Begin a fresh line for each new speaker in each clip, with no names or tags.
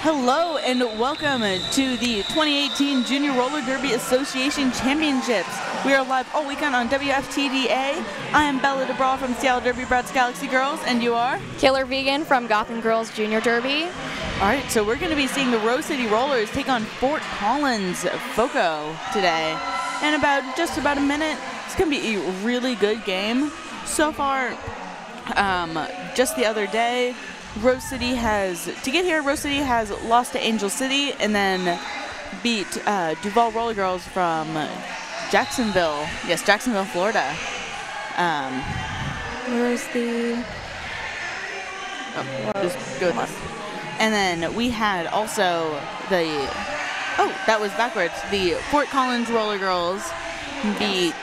Hello and welcome to the 2018 Junior Roller Derby Association Championships. We are live all weekend on WFTDA. I am Bella DeBraw from Seattle Derby Brats Galaxy Girls, and you are?
Killer Vegan from Gotham Girls Junior Derby.
All right, so we're going to be seeing the Rose City Rollers take on Fort Collins FOCO today. In just about a minute, it's going to be a really good game. So far, just the other day, Rose City has lost to Angel City and then beat Duval Roller Girls from Jacksonville. Yes, Jacksonville, Florida.
Where's the...
Just go with this. And then we had also the... Oh, that was backwards. The Fort Collins Roller Girls beat...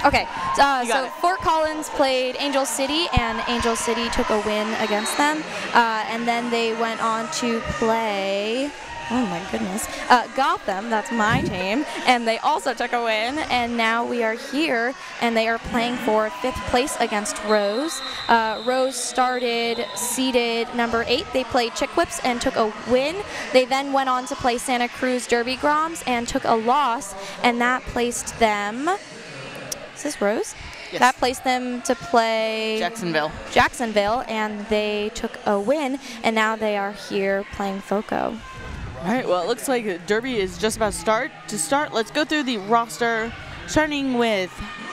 Okay, so Fort Collins played Angel City, and Angel City took a win against them. And then they went on to play, oh my goodness, Gotham, that's my team, and they also took a win. And now we are here, and they are playing for 5th place against Rose. Rose started seeded number 8. They played Chick Whips and took a win. They then went on to play Santa Cruz Derby Groms and took a loss, and that placed them... Is this Rose?
Yes.
That placed them to play Jacksonville, and they took a win, and now they are here playing FOCO.
All right, well, it looks like Derby is just about to start. Let's go through the roster, starting with,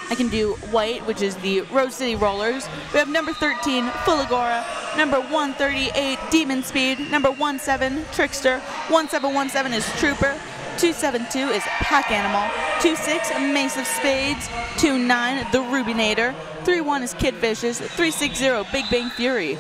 I can do white, which is the Rose City Rollers. We have number 13, Fulagora, number 138, Demon Speed, number 17, Trickster, 1717 is Trooper, 272 is Pack Animal, 26 Mace of Spades, 29 the Rubinator, 31 is Kid Vicious, 360 Big Bang Fury,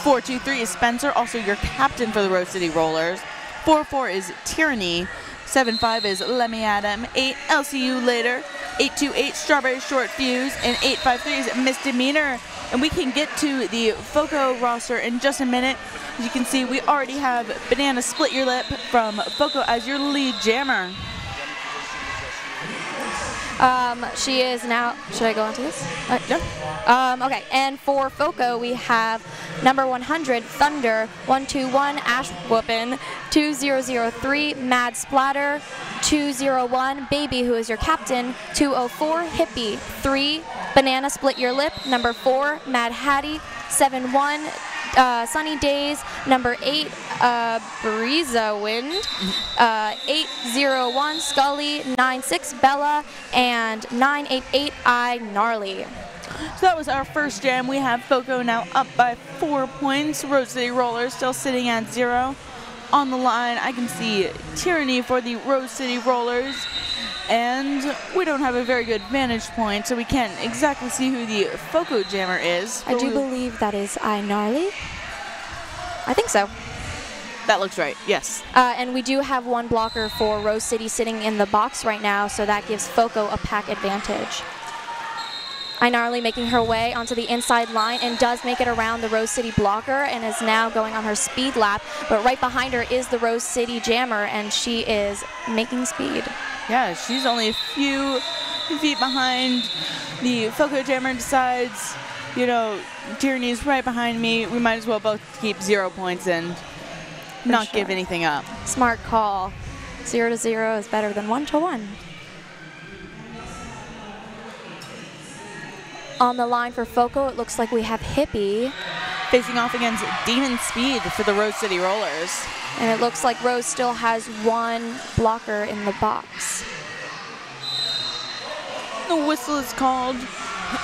423 is Spencer, also your captain for the Rose City Rollers, 44 is Tyranny, 75 is Lemmy Adam, 8 LCU Later, 828 Strawberry Short Fuse, and 853 is Misdemeanor. And we can get to the FOCO roster in just a minute. As you can see, we already have Banana Split Your Lip from FOCO as your lead jammer.
She is now, should I go on to this?
Yeah.
Okay, and for FOCO, we have number 100, Thunder, 121, Ash Whoopin', 2003, Mad Splatter, 201, Baby, who is your captain, 204, Hippie, 3, Banana Split Your Lip, number 4, Mad Hattie, 71, Sunny Days, number 8, Breeza Wind, 801, Scully, 96, Bella, and 988, I Gnarly.
So that was our first jam. We have FOCO now up by 4 points. Rose City Rollers still sitting at 0. On the line, I can see Tyranny for the Rose City Rollers. And we don't have a very good vantage point, so we can't exactly see who the FOCO jammer is.
I do believe that is I Gnarly. I think so.
That looks right, yes.
And we do have one blocker for Rose City sitting in the box right now, so that gives FOCO a pack advantage. I Gnarly making her way onto the inside line and does make it around the Rose City blocker and is now going on her speed lap. But right behind her is the Rose City jammer, and she is making speed.
Yeah, she's only a few feet behind. The FOCO jammer decides, you know, Tyranny's right behind me. We might as well both keep 0 points and not give anything up.
Smart call. 0 to 0 is better than 1 to 1. On the line for FOCO, it looks like we have Hippie
facing off against Demon Speed for the Rose City Rollers.
And it looks like Rose still has one blocker in the box.
The whistle is called,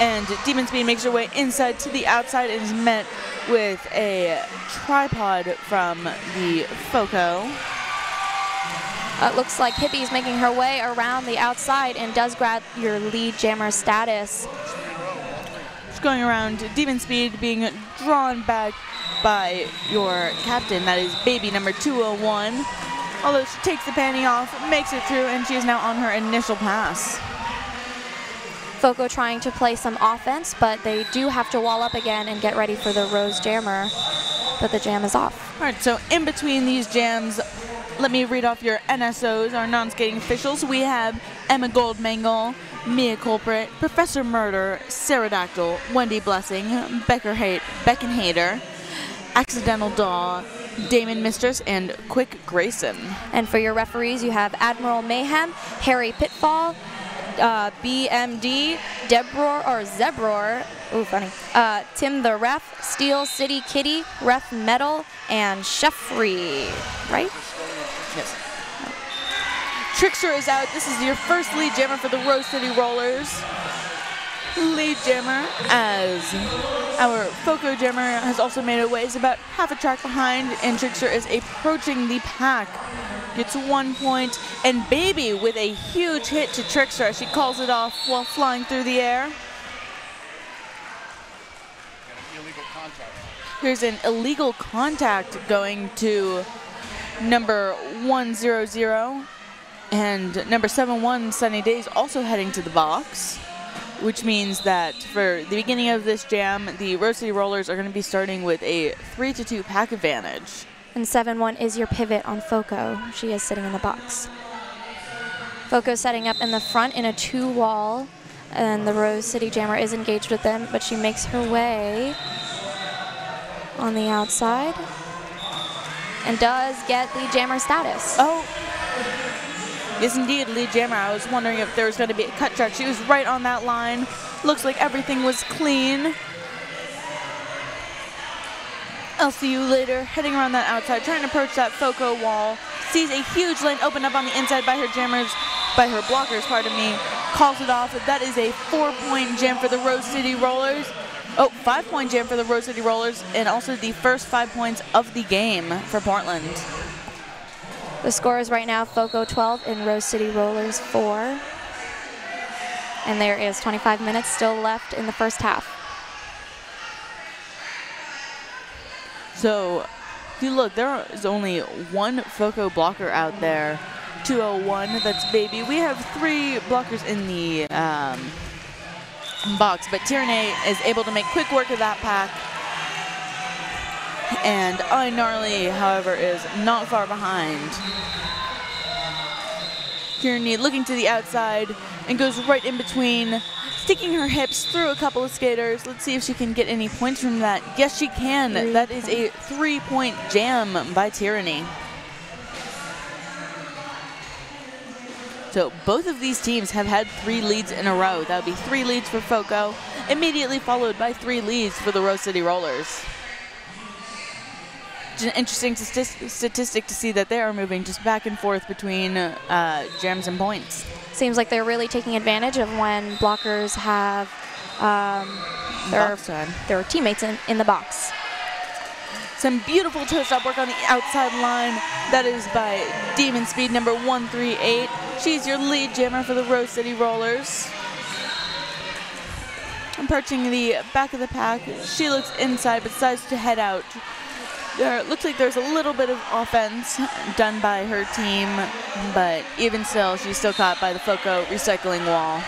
and Demon Speed makes her way inside to the outside and is met with a tripod from the FOCO.
It looks like Hippie is making her way around the outside and does grab your lead jammer status.
Going around, Demon Speed being drawn back by your captain, that is Baby number 201. Although she takes the panty off, makes it through, and she is now on her initial pass.
FOCO trying to play some offense, but they do have to wall up again and get ready for the Rose jammer, but the jam is off.
All right, so in between these jams, let me read off your NSOs, our non-skating officials. We have Emma Goldmangle, Mia Culprit, Professor Murder, Pterodactyl, Wendy Blessing, Becken Hater, Accidental Daw, Damon Mistress, and Quick Grayson.
And for your referees, you have Admiral Mayhem, Harry Pitfall, BMD, Zebror, ooh, funny, Tim the Ref, Steel City Kitty, Ref Metal, and Sheffrey, right?
Yes. Trickster is out. This is your first lead jammer for the Rose City Rollers. Lead jammer, as our FOCO jammer has also made it way, is about half a track behind, and Trickster is approaching the pack. Gets 1 point, and Baby with a huge hit to Trickster as she calls it off while flying through the air. Here's an illegal contact going to number 100, and number 71, Sunny Days, also heading to the box, which means that for the beginning of this jam, the Rose City Rollers are going to be starting with a 3-2 pack advantage.
And 7-1 is your pivot on FOCO. She is sitting in the box. FOCO setting up in the front in a 2-wall, and the Rose City Jammer is engaged with them, but she makes her way on the outside and does get the jammer status.
Oh, yes indeed, lead jammer. I was wondering if there was going to be a cut track. She was right on that line. Looks like everything was clean. I'll see you later, heading around that outside, trying to approach that FOCO wall. Sees a huge lane open up on the inside by her blockers, pardon me. Calls it off. That is a 4-point jam for the Rose City Rollers. Oh, 5-point jam for the Rose City Rollers, and also the first 5 points of the game for Portland.
The score is right now FOCO 12 and Rose City Rollers 4. And there is 25 minutes still left in the first half.
So, if you look, there is only one FOCO blocker out there, 201, that's Baby. We have 3 blockers in the box, but Tierney is able to make quick work of that pack. And Gnarly, however, is not far behind. Tierney looking to the outside and goes right in between, sticking her hips through a couple of skaters. Let's see if she can get any points from that. Yes, she can. That is a 3-point jam by Tyranny. So both of these teams have had 3 leads in a row. That would be 3 leads for FOCO, immediately followed by 3 leads for the Rose City Rollers. It's an interesting statistic to see that they are moving just back and forth between jams and points.
Seems like they're really taking advantage of when blockers have their teammates in the box.
Some beautiful toe-stop work on the outside line. That is by Demon Speed number 138. She's your lead jammer for the Rose City Rollers. Approaching the back of the pack, she looks inside but decides to head out. Looks like there's a little bit of offense done by her team, but even still, she's still caught by the FOCO recycling wall.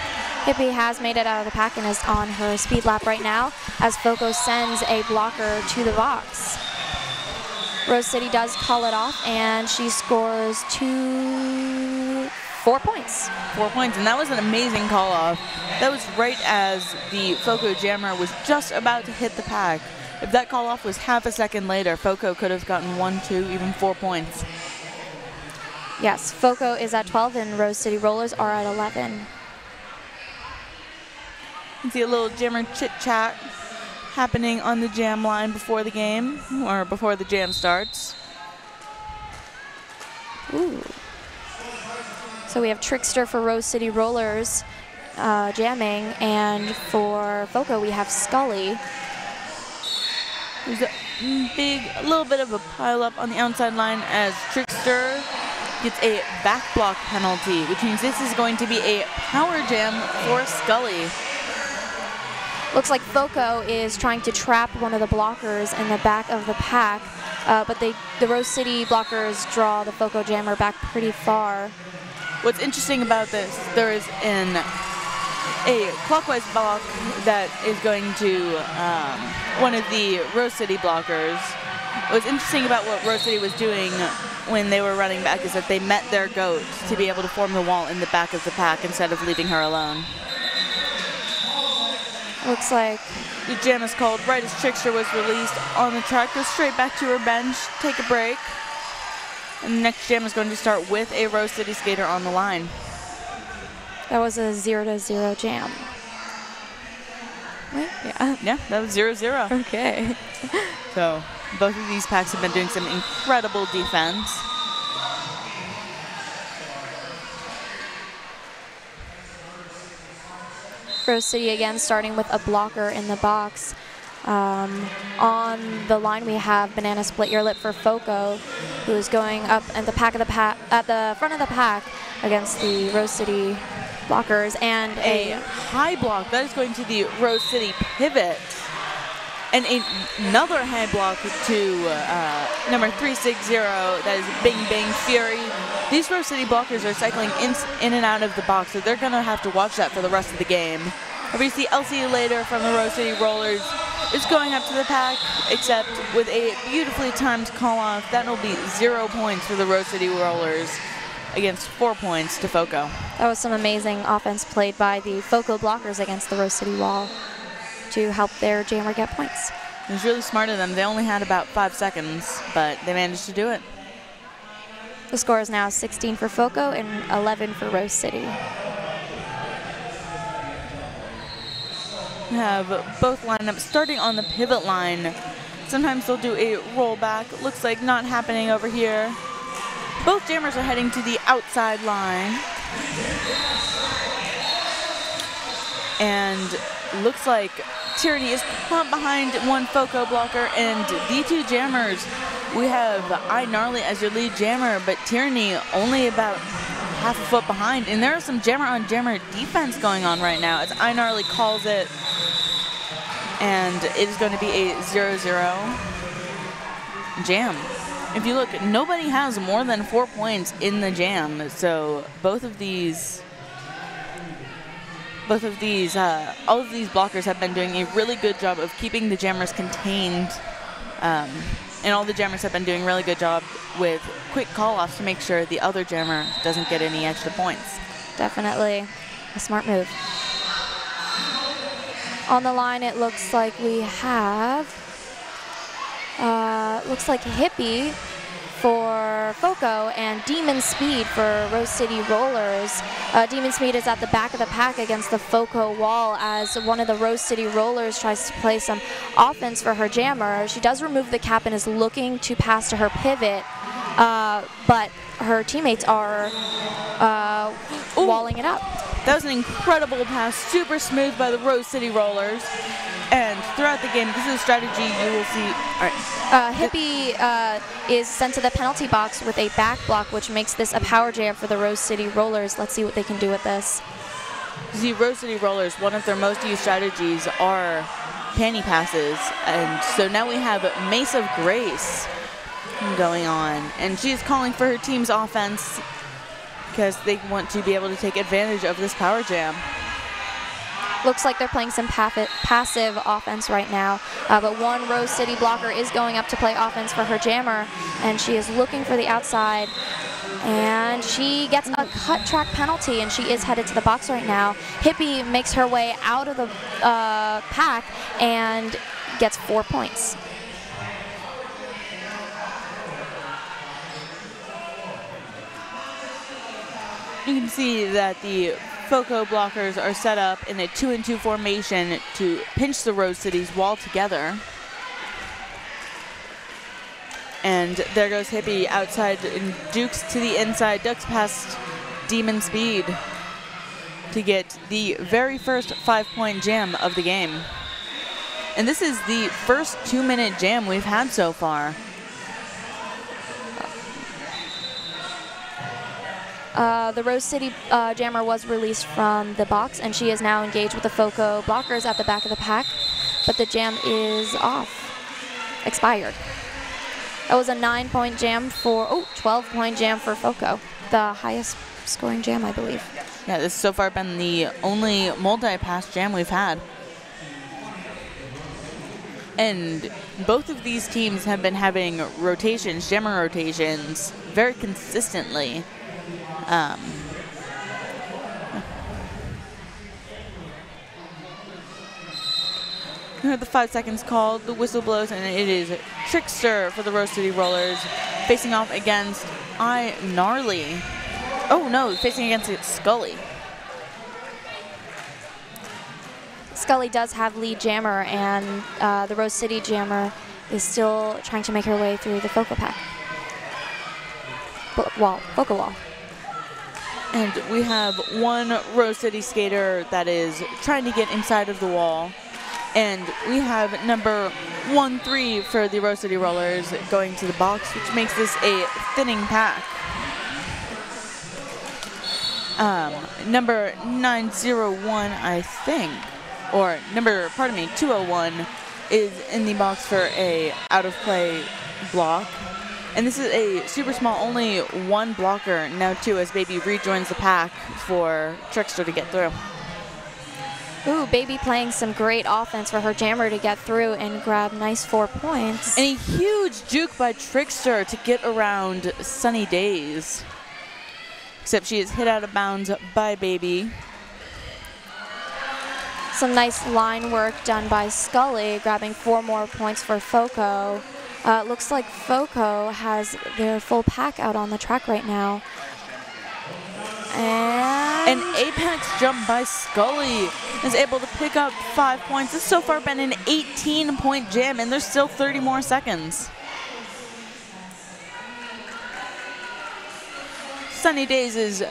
Hippie has made it out of the pack and is on her speed lap right now as FOCO sends a blocker to the box. Rose City does call it off, and she scores 4 points.
4 points, and that was an amazing call off. That was right as the FOCO jammer was just about to hit the pack. If that call off was half a second later, FOCO could have gotten 1, 2, even 4 points.
Yes, FOCO is at 12 and Rose City Rollers are at 11.
You can see a little jammer chit-chat happening on the jam line before the game, or before the jam starts.
Ooh. So we have Trickster for Rose City Rollers jamming, and for FOCO we have Scully.
There's a little bit of a pile-up on the outside line as Trickster gets a back block penalty, which means this is going to be a power jam for Scully.
Looks like FOCO is trying to trap one of the blockers in the back of the pack, but the Rose City blockers draw the FOCO jammer back pretty far.
What's interesting about this, there is a clockwise block that is going to one of the Rose City blockers. What's interesting about what Rose City was doing when they were running back is that they met their goat to be able to form the wall in the back of the pack instead of leaving her alone.
Looks like
The jam is called right as Trickster was released on the track. Goes straight back to her bench, take a break. And the next jam is going to start with a Rose City skater on the line.
That was a 0-0 jam. Right? Yeah.
Yeah, that was 0-0.
Okay.
So both of these packs have been doing some incredible defense.
Rose City again starting with a blocker in the box. On the line we have Banana Split Your Lip for FOCO, who is going up at the front of the pack against the Rose City blockers, and
a high block that is going to the Rose City pivot, and another high block to number 360. That is Bing Bang Fury. These Rose City blockers are cycling in and out of the box, so they're going to have to watch that for the rest of the game. Obviously, LC later from the Rose City Rollers is going up to the pack, except with a beautifully timed call-off. That will be 0 points for the Rose City Rollers against 4 points to FOCO.
That was some amazing offense played by the FOCO blockers against the Rose City wall to help their jammer get points.
It was really smart of them. They only had about 5 seconds, but they managed to do it.
The score is now 16 for FOCO and 11 for Rose City.
We have both lineups starting on the pivot line. Sometimes they'll do a rollback. Looks like not happening over here. Both jammers are heading to the outside line. And looks like Tyranny is caught behind one FOCO blocker, and the two jammers, we have iKnarly as your lead jammer, but Tyranny only about half a foot behind. And there is some jammer-on-jammer defense going on right now as iKnarly calls it. And it is going to be a 0-0 jam. If you look, nobody has more than 4 points in the jam, so all of these blockers have been doing a really good job of keeping the jammers contained, and all the jammers have been doing a really good job with quick call-offs to make sure the other jammer doesn't get any extra points.
Definitely a smart move. On the line, it looks like we have, looks like Hippie for FOCO and Demon Speed for Rose City Rollers. Demon Speed is at the back of the pack against the FOCO wall as one of the Rose City Rollers tries to play some offense for her jammer. She does remove the cap and is looking to pass to her pivot, but her teammates are walling it up.
That was an incredible pass, super smooth by the Rose City Rollers. And throughout the game, this is a strategy you will see. All right.
Hippie is sent to the penalty box with a back block, which makes this a power jam for the Rose City Rollers. Let's see what they can do with this.
The Rose City Rollers, one of their most used strategies are panty passes. And so now we have Mace of Grace going on. And she is calling for her team's offense because they want to be able to take advantage of this power jam.
Looks like they're playing some passive offense right now, but one Rose City blocker is going up to play offense for her jammer, and she is looking for the outside, and she gets a cut track penalty, and she is headed to the box right now. Hippie makes her way out of the pack and gets 4 points.
You can see that the FOCO blockers are set up in a 2-and-2 formation to pinch the Rose City's wall together. And there goes Hippie outside and dukes to the inside, ducks past Demon Speed to get the very first 5-point jam of the game. And this is the first 2-minute jam we've had so far.
The Rose City jammer was released from the box, and she is now engaged with the FOCO blockers at the back of the pack, but the jam is off, expired. That was a 9-point jam for, 12-point jam for FOCO, the highest scoring jam, I believe.
Yeah, this has so far been the only multi-pass jam we've had. And both of these teams have been having rotations, jammer rotations, very consistently. We heard the 5 seconds called, the whistle blows, and it is Trickster for the Rose City Rollers facing off against Gnarly. Oh no, facing against Scully.
Scully does have lead jammer, and the Rose City jammer is still trying to make her way through the FOCO pack. FOCO wall.
And we have one Rose City skater that is trying to get inside of the wall. And we have number 1-3 for the Rose City Rollers going to the box, which makes this a thinning pack. Number 901, I think, or pardon me, 201 is in the box for a out of play block. And this is a super small, only one blocker, now two, as Baby rejoins the pack for Trickster to get through.
Ooh, Baby playing some great offense for her jammer to get through and grab nice 4 points.
And a huge juke by Trickster to get around Sunny Days. Except she is hit out of bounds by Baby.
Some nice line work done by Scully, grabbing 4 more points for FOCO. Looks like FOCO has their full pack out on the track right now. And
an apex jump by Scully is able to pick up 5 points. This has so far been an 18-point jam, and there's still 30 more seconds. Sunny Days is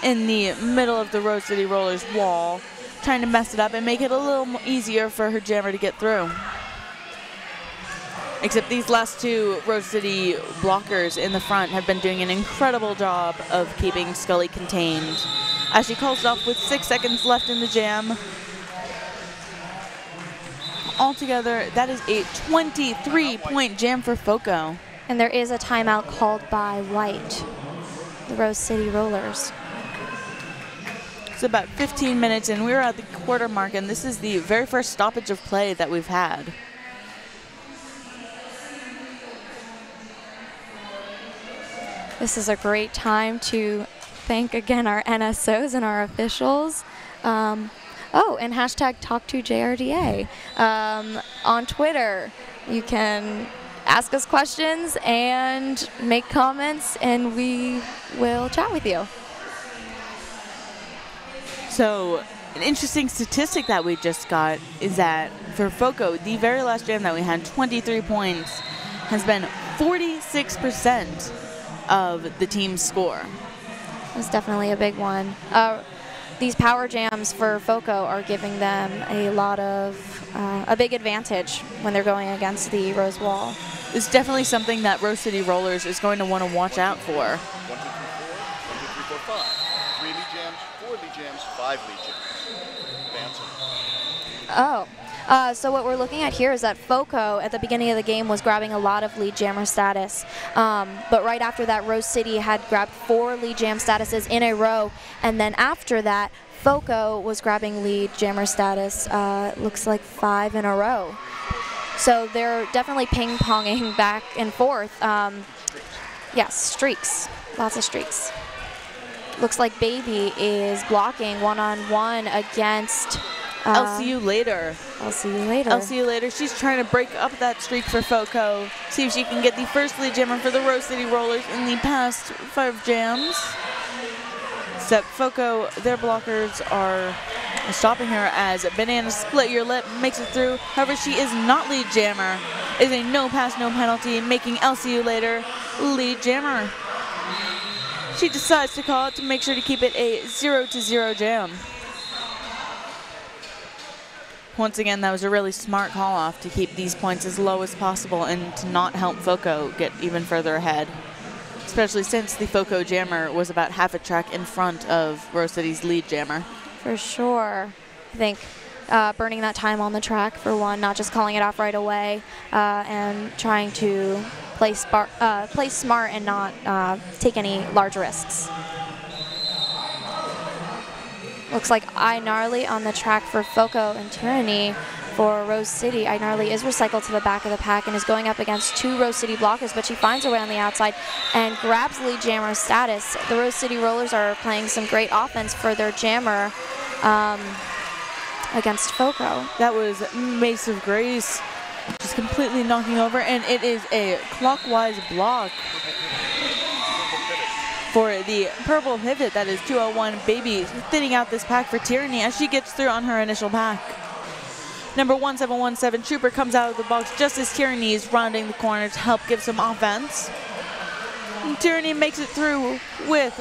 in the middle of the Rose City Rollers wall, trying to mess it up and make it a little easier for her jammer to get through. Except these last two Rose City blockers in the front have been doing an incredible job of keeping Scully contained. As she calls it off with 6 seconds left in the jam. Altogether, that is a 23-point jam for FOCO.
And there is a timeout called by White, the Rose City Rollers.
It's about 15 minutes, and we're at the quarter mark, and this is the very first stoppage of play that we've had.
This is a great time to thank again our NSOs and our officials. Oh, and hashtag #TalkToJRDA. On Twitter, you can ask us questions and make comments, and we will chat with you.
So, an interesting statistic that we just got is that for FOCO, the very last jam that we had, 23 points, has been 46% of the team's score.
It's definitely a big one. These power jams for FOCO are giving them a big advantage when they're going against the Rose Wall.
It's definitely something that Rose City Rollers is going to want to watch out for. 1, 2, 3, 4, 1, 2, 3, 4, 5. 3 lead jams, 4 lead jams, 5 lead jams. Advancing.
Oh. So what we're looking at here is that FOCO at the beginning of the game was grabbing a lot of lead jammer status, but right after that Rose City had grabbed 4 lead jam statuses in a row, and then after that FOCO was grabbing lead jammer status, looks like 5 in a row. So they're definitely ping-ponging back and forth. Yes, streaks, lots of streaks. Looks like Baby is blocking one-on-one against
I'll see you later.
I'll see you later.
I'll see you later. She's trying to break up that streak for FOCO. See if she can get the first lead jammer for the Rose City Rollers in the past 5 jams. Except FOCO, their blockers are stopping her as Banana Split Your Lip makes it through. However, she is not lead jammer. It is a no pass, no penalty, making I'll see you later lead jammer. She decides to call it to make sure to keep it a 0-0 jam. Once again, that was a really smart call-off to keep these points as low as possible and to not help FOCO get even further ahead, especially since the FOCO jammer was about half a track in front of Rose City's lead jammer.
For sure. I think burning that time on the track, for one, not just calling it off right away, and trying to play smart and not take any large risks. Looks like iGnarly on the track for FOCO and Tyranny for Rose City. iGnarly is recycled to the back of the pack and is going up against 2 Rose City blockers, but she finds her way on the outside and grabs lead jammer status. The Rose City Rollers are playing some great offense for their jammer. against FOCO.
That was Mace of Grace just completely knocking over, and it is a clockwise block for the purple pivot. That is 201 Baby thinning out this pack for Tyranny as she gets through on her initial pack. Number 1717 Trooper comes out of the box just as Tyranny is rounding the corner to help give some offense. And Tyranny makes it through with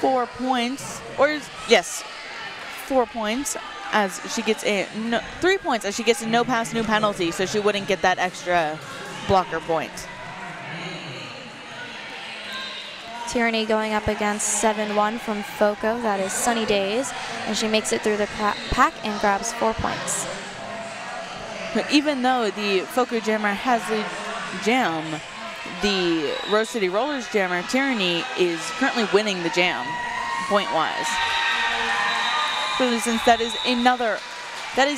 4 points, or yes, 4 points, as she gets a 3 points as she gets a no pass, no penalty, so she wouldn't get that extra blocker point.
Tyranny going up against 7-1 from FOCO. That is Sunny Days, and she makes it through the pack and grabs 4 points.
But even though the FOCO jammer has the jam, the Rose City Rollers jammer, Tyranny, is currently winning the jam, point-wise. So since that is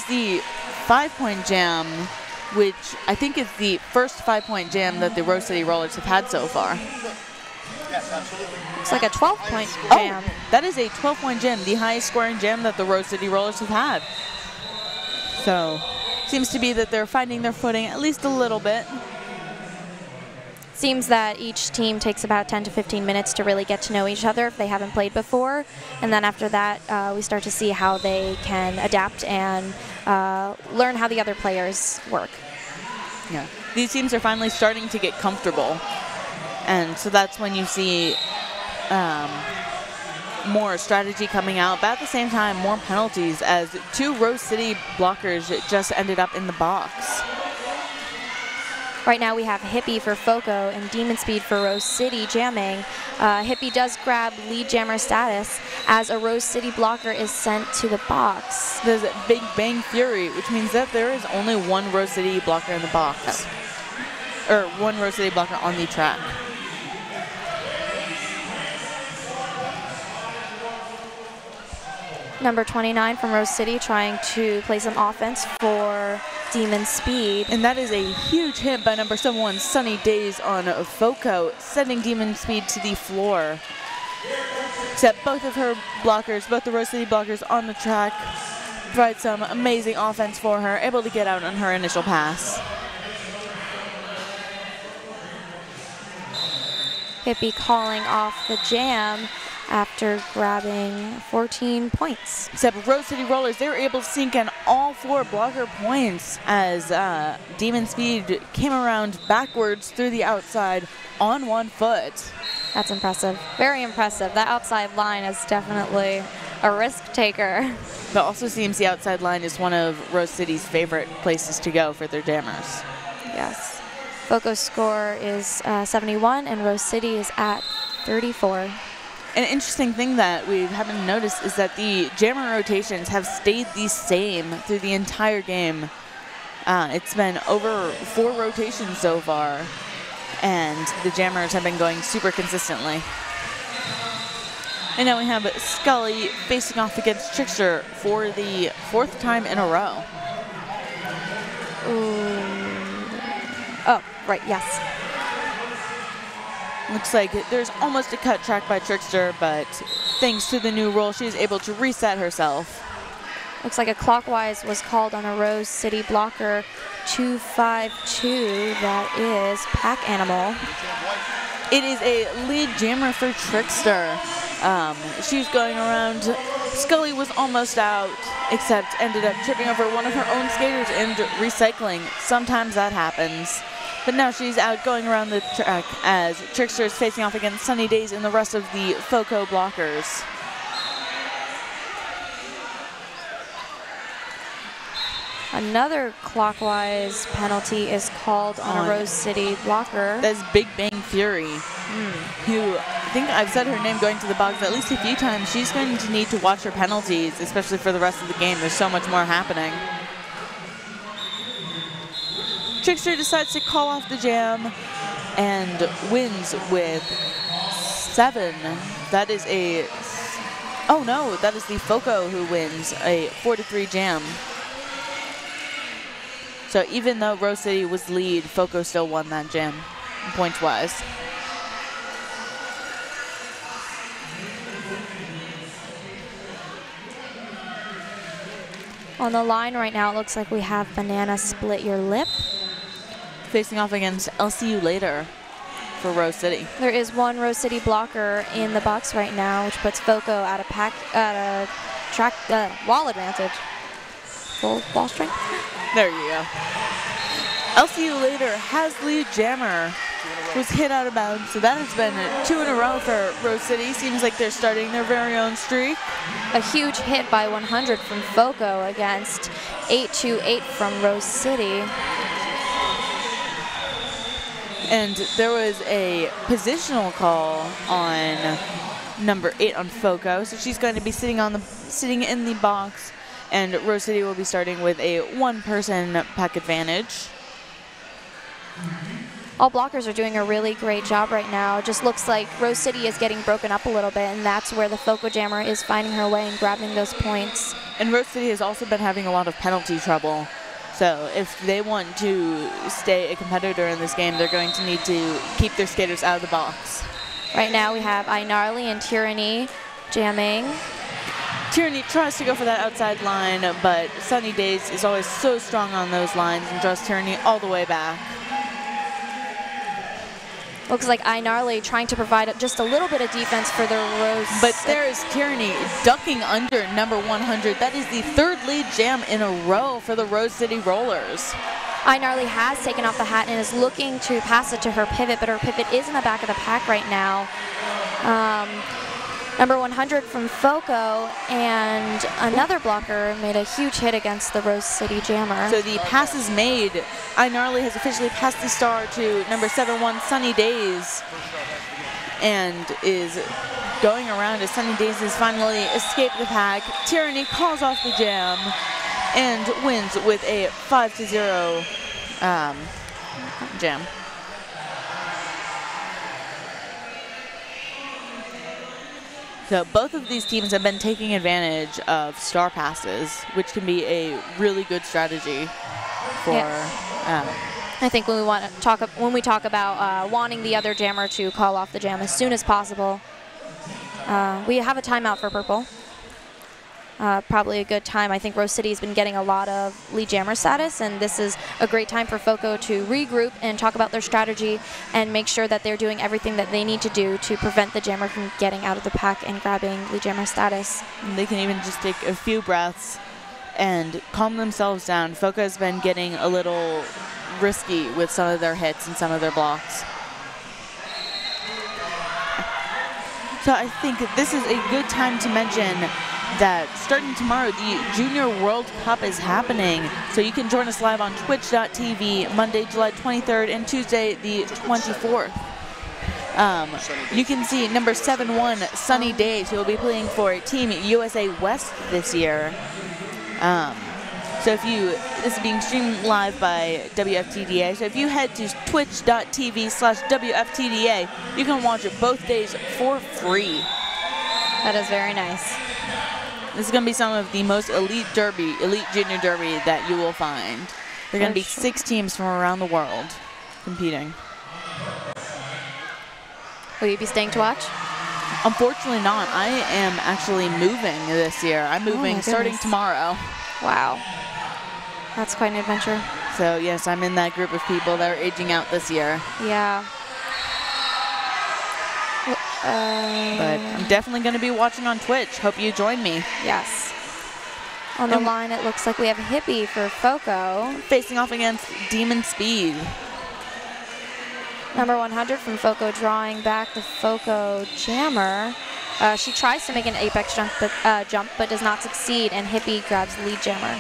the 5-point jam, which I think is the first 5-point jam that the Rose City Rollers have had so far.
Yes, absolutely.
It's like a 12-point jam.
Oh, that is a 12-point jam, the highest scoring jam that the Rose City Rollers have had. So, seems to be that they're finding their footing at least a little bit.
Seems that each team takes about 10 to 15 minutes to really get to know each other if they haven't played before. And then after that, we start to see how they can adapt and learn how the other players work.
Yeah, these teams are finally starting to get comfortable. And so that's when you see more strategy coming out, but at the same time, more penalties as 2 Rose City blockers just ended up in the box.
Right now we have Hippie for FOCO and Demon Speed for Rose City jamming. Hippie does grab lead jammer status as a Rose City blocker is sent to the box.
There's a Big Bang Fury, which means that there is only 1 Rose City blocker in the box. Or 1 Rose City blocker on the track.
Number 29 from Rose City trying to play some offense for Demon Speed.
And that is a huge hit by number 71, Sunny Days on FOCO, sending Demon Speed to the floor. Except both of her blockers, both the Rose City blockers on the track, provide some amazing offense for her, able to get out on her initial pass.
Hippie calling off the jam after grabbing 14 points.
Except Rose City Rollers, they were able to sink in all 4 blocker points as Demon Speed came around backwards through the outside on 1 foot.
That's impressive. Very impressive. That outside line is definitely a risk taker.
But also seems the outside line is one of Rose City's favorite places to go for their jammers.
Yes. FOCO's score is 71 and Rose City is at 34.
An interesting thing that we haven't noticed is that the jammer rotations have stayed the same through the entire game. It's been over 4 rotations so far, and the jammers have been going super consistently. And now we have Scully facing off against Trickster for the 4th time in a row.
Ooh. Oh, right, yes.
Looks like there's almost a cut track by Trickster, but thanks to the new rule, she's able to reset herself.
Looks like a clockwise was called on a Rose City blocker 252. That is Pack Animal.
It is a lead jammer for Trickster. She's going around. Scully was almost out, except ended up tripping over one of her own skaters and recycling. Sometimes that happens. But now she's out going around the track as Trickster is facing off against Sunny Days and the rest of the FOCO blockers.
Another clockwise penalty is called on a Rose City blocker.
That's Big Bang Fury, who I think I've said her name going to the box at least a few times. She's going to need to watch her penalties, especially for the rest of the game. There's so much more happening. Trickster decides to call off the jam and wins with 7. That is a, oh no, that is the FOCO who wins a 4-3 jam. So even though Rose City was lead, FOCO still won that jam, points-wise.
On the line right now, it looks like we have Banana Split Your Lip.
Facing off against LCU Later for Rose City.
There is one Rose City blocker in the box right now, which puts FOCO at a track wall advantage. Full ball strength.
There you go. LCU Later has lead jammer. Was hit out of bounds, so that has been 2 in a row for Rose City. Seems like they're starting their very own streak.
A huge hit by 100 from FOCO against 828 from Rose City.
And there was a positional call on number 8 on FOCO, so she's going to be sitting in the box, and Rose City will be starting with a 1-person pack advantage.
All blockers are doing a really great job right now. It just looks like Rose City is getting broken up a little bit, and that's where the FOCO jammer is finding her way and grabbing those points.
And Rose City has also been having a lot of penalty trouble. So if they want to stay a competitor in this game, they're going to need to keep their skaters out of the box.
Right now we have iNarly and Tyranny jamming.
Tyranny tries to go for that outside line, but Sunny Days is always so strong on those lines and draws Tyranny all the way back.
Looks like iNarly trying to provide just a little bit of defense for the Rose.
But there is Tyranny ducking under number 100. That is the 3rd lead jam in a row for the Rose City Rollers.
iNarly has taken off the hat and is looking to pass it to her pivot, but her pivot is in the back of the pack right now. Number 100 from FOCO and another blocker made a huge hit against the Rose City jammer.
So the pass is made. iNarly has officially passed the star to number 71, Sunny Days, and is going around as Sunny Days has finally escaped the pack. Tyranny calls off the jam and wins with a 5-0 jam. So both of these teams have been taking advantage of star passes, which can be a really good strategy for.
I think when we talk about wanting the other jammer to call off the jam as soon as possible, we have a timeout for purple. Probably a good time. I think Rose City has been getting a lot of lead jammer status, and this is a great time for FOCO to regroup and talk about their strategy and make sure that they're doing everything that they need to do to prevent the jammer from getting out of the pack and grabbing lead jammer status.
And they can even just take a few breaths and calm themselves down. FOCO has been getting a little risky with some of their hits and some of their blocks. So I think this is a good time to mention that starting tomorrow, the Junior World Cup is happening. So you can join us live on twitch.tv Monday, July 23rd and Tuesday, the 24th. You can see number 71, Sunny Days, who will be playing for Team USA West this year. So if this is being streamed live by WFTDA. So if you head to twitch.tv/WFTDA, you can watch it both days for free.
That is very nice.
This is going to be some of the most elite junior derby that you will find. There are going to be 6 teams from around the world competing.
Will you be staying to watch?
Unfortunately not. I am actually moving this year. I'm moving starting tomorrow.
Wow. That's quite an adventure.
So yes, I'm in that group of people that are aging out this year.
Yeah.
But I'm definitely going to be watching on Twitch. Hope you join me.
Yes. On the line, it looks like we have Hippie for FOCO.
Facing off against Demon Speed.
Number 100 from FOCO drawing back the FOCO jammer. She tries to make an apex jump but does not succeed, and Hippie grabs the lead jammer.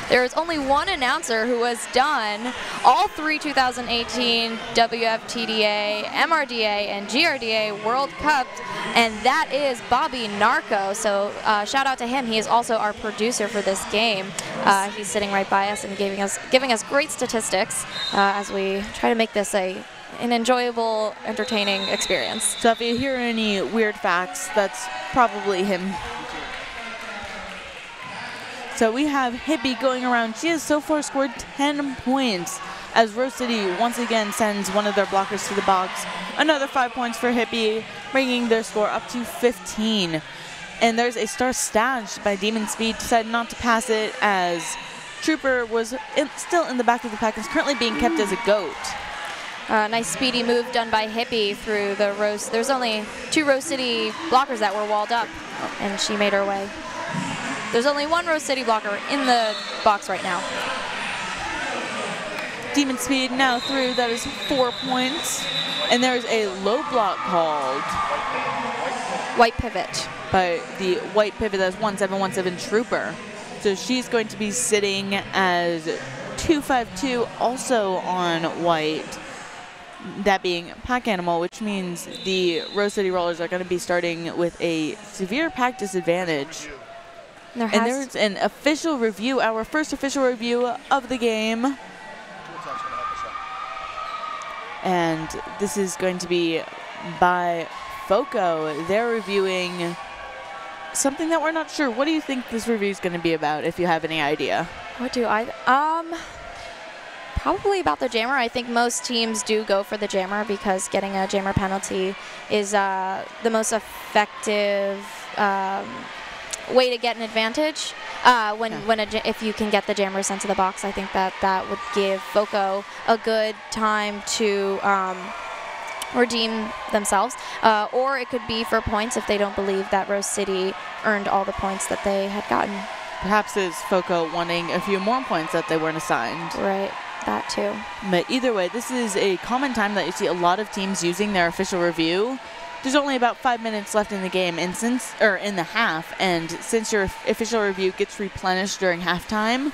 There is only one announcer who has done all 3 2018 WFTDA, MRDA, and GRDA World Cups, and that is Bobby Narco. So shout out to him. He is also our producer for this game. He's sitting right by us and giving us great statistics as we try to make this an enjoyable, entertaining experience.
So if you hear any weird facts, that's probably him. So we have Hippie going around. She has so far scored 10 points as Rose City once again sends one of their blockers to the box. Another 5 points for Hippie, bringing their score up to 15. And there's a star stashed by Demon Speed, decided not to pass it as Trooper was still in the back of the pack and is currently being kept as a goat.
Nice speedy move done by Hippie through the Rose. There's only 2 Rose City blockers that were walled up, and she made her way. There's only 1 Rose City blocker in the box right now.
Demon Speed now through. That is 4 points. And there's a low block called
White pivot.
by the white pivot. That's 1717 Trooper. So she's going to be sitting as 252 also on white. That being Pack Animal, which means the Rose City Rollers are going to be starting with a severe pack disadvantage. And there's an official review, our first official review of the game. And this is going to be by FOCO. They're reviewing something that we're not sure. What do you think this review is going to be about, if you have any idea?
What do I? Probably about the jammer. I think most teams do go for the jammer because getting a jammer penalty is the most effective way to get an advantage. If you can get the jammer sent to the box, I think that would give FOCO a good time to redeem themselves. Or it could be for points if they don't believe that Rose City earned all the points that they had gotten.
Perhaps it's FOCO wanting a few more points that they weren't assigned.
Right. That too.
But either way, this is a common time that you see a lot of teams using their official review. There's only about 5 minutes left in the game, and in the half, and since your official review gets replenished during halftime,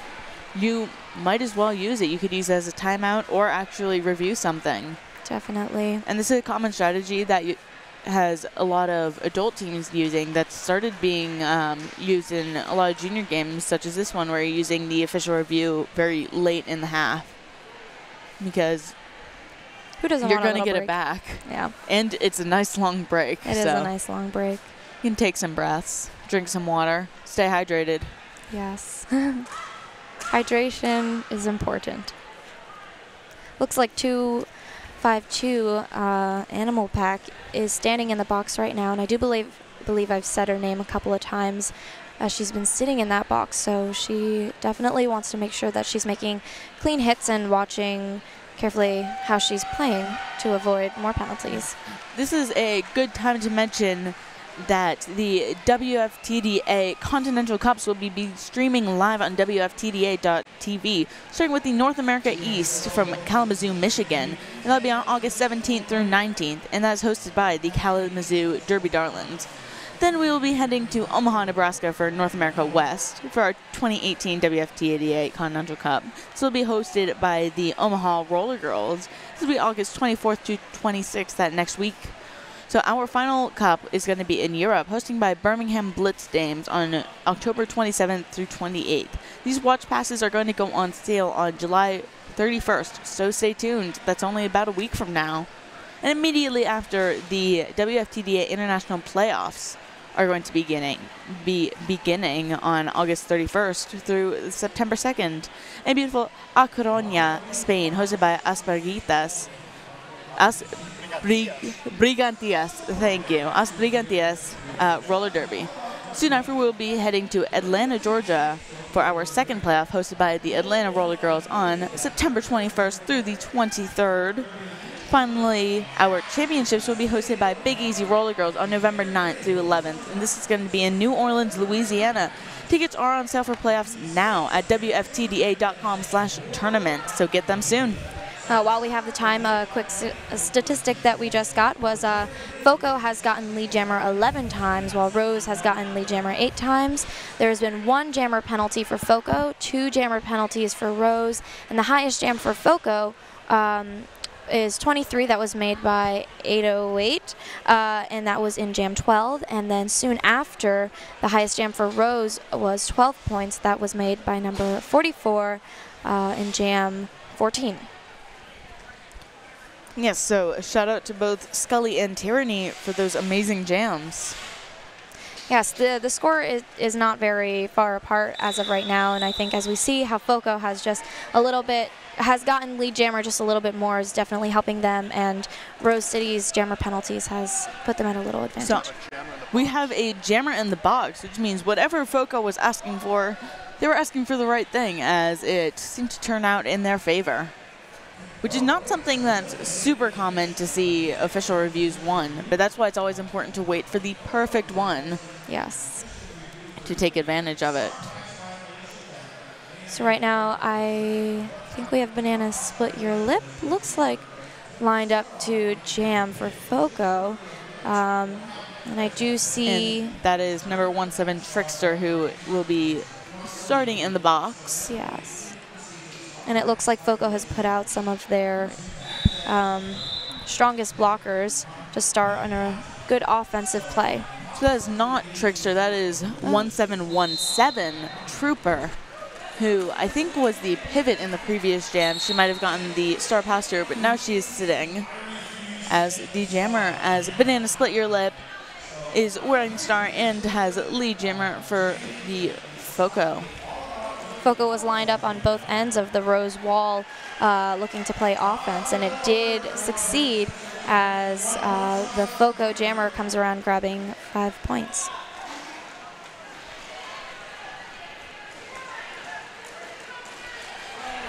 you might as well use it. You could use it as a timeout or actually review something.
Definitely.
And this is a common strategy that has a lot of adult teams using, that started being used in a lot of junior games, such as this one, where you're using the official review very late in the half. Because
who doesn't
you're
want
going to get
break?
It back.
Yeah.
And it's a nice long break.
It is a nice long break.
You can take some breaths, drink some water, stay hydrated.
Yes. Hydration is important. Looks like 252 Animal Pack is standing in the box right now, and I do believe I've said her name a couple of times. She's been sitting in that box, so she definitely wants to make sure that she's making clean hits and watching carefully how she's playing to avoid more penalties.
This is a good time to mention that the WFTDA Continental Cups will be streaming live on WFTDA.tv, starting with the North America East from Kalamazoo, Michigan. And that'll be on August 17th through 19th, and that's hosted by the Kalamazoo Derby Darlings. Then we will be heading to Omaha, Nebraska for North America West for our 2018 WFTDA Continental Cup. This will be hosted by the Omaha Roller Girls. This will be August 24th to 26th, that next week. So our final cup is going to be in Europe, hosting by Birmingham Blitz Dames on October 27th through 28th. These watch passes are going to go on sale on July 31st, so stay tuned. That's only about a week from now. And immediately after, the WFTDA International Playoffs are going to be beginning on August 31st through September 2nd in beautiful A Coruña, Spain, hosted by Brigantillas, thank you, Brigantillas roller derby. Soon after, we'll be heading to Atlanta, Georgia for our second playoff, hosted by the Atlanta Roller Girls on September 21st through the 23rd. Finally, our championships will be hosted by Big Easy Roller Girls on November 9th through 11th, and this is going to be in New Orleans, Louisiana. Tickets are on sale for playoffs now at WFTDA.com/tournament, so get them soon.
While we have the time, a quick statistic that we just got was FOCO has gotten lead jammer 11 times, while Rose has gotten lead jammer 8 times. There's been 1 jammer penalty for FOCO, 2 jammer penalties for Rose, and the highest jam for FOCO is 23. That was made by 808, and that was in jam 12. And then soon after, the highest jam for Rose was 12 points. That was made by number 44 in jam 14.
Yes, so a shout out to both Scully and Tyranny for those amazing jams.
Yes, the score is not very far apart as of right now, and I think as we see how FOCO has just a little bit, has gotten lead jammer just a little bit more is definitely helping them, and Rose City's jammer penalties has put them at a little advantage.
So we have a jammer in the box, which means whatever FOCO was asking for, they were asking for the right thing, as it seemed to turn out in their favor. Which is not something that's super common to see official reviews won, but that's why it's always important to wait for the perfect one.
Yes.
To take advantage of it.
So right now, I think we have Banana Split Your Lip. Looks like lined up to jam for FOCO. And I do see...
And that is number 17 Trickster, who will be starting in the box.
Yes. And it looks like FOCO has put out some of their strongest blockers to start on a good offensive play.
So that is not Trickster, that is 1717 Trooper, who I think was the pivot in the previous jam. She might have gotten the star past her, but now she is sitting as the jammer, as Banana Split Your Lip is wearing star and has lead jammer for the FOCO.
FOCO was lined up on both ends of the Rose wall looking to play offense, and it did succeed as the FOCO jammer comes around grabbing 5 points.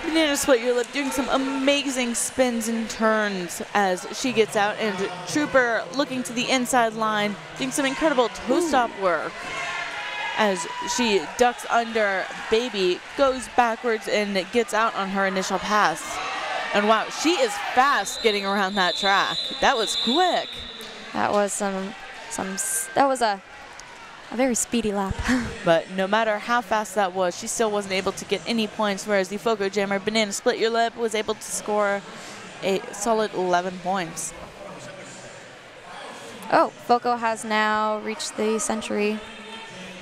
Banana Split Your Lip doing some amazing spins and turns as she gets out, and Trooper looking to the inside line, doing some incredible toe stop work as she ducks under Baby, goes backwards, and gets out on her initial pass. And wow, she is fast getting around that track. That was quick.
That was that was a very speedy lap.
But no matter how fast that was, she still wasn't able to get any points, whereas the FOCO jammer, Banana Split Your Lip, was able to score a solid 11 points.
Oh, FOCO has now reached the century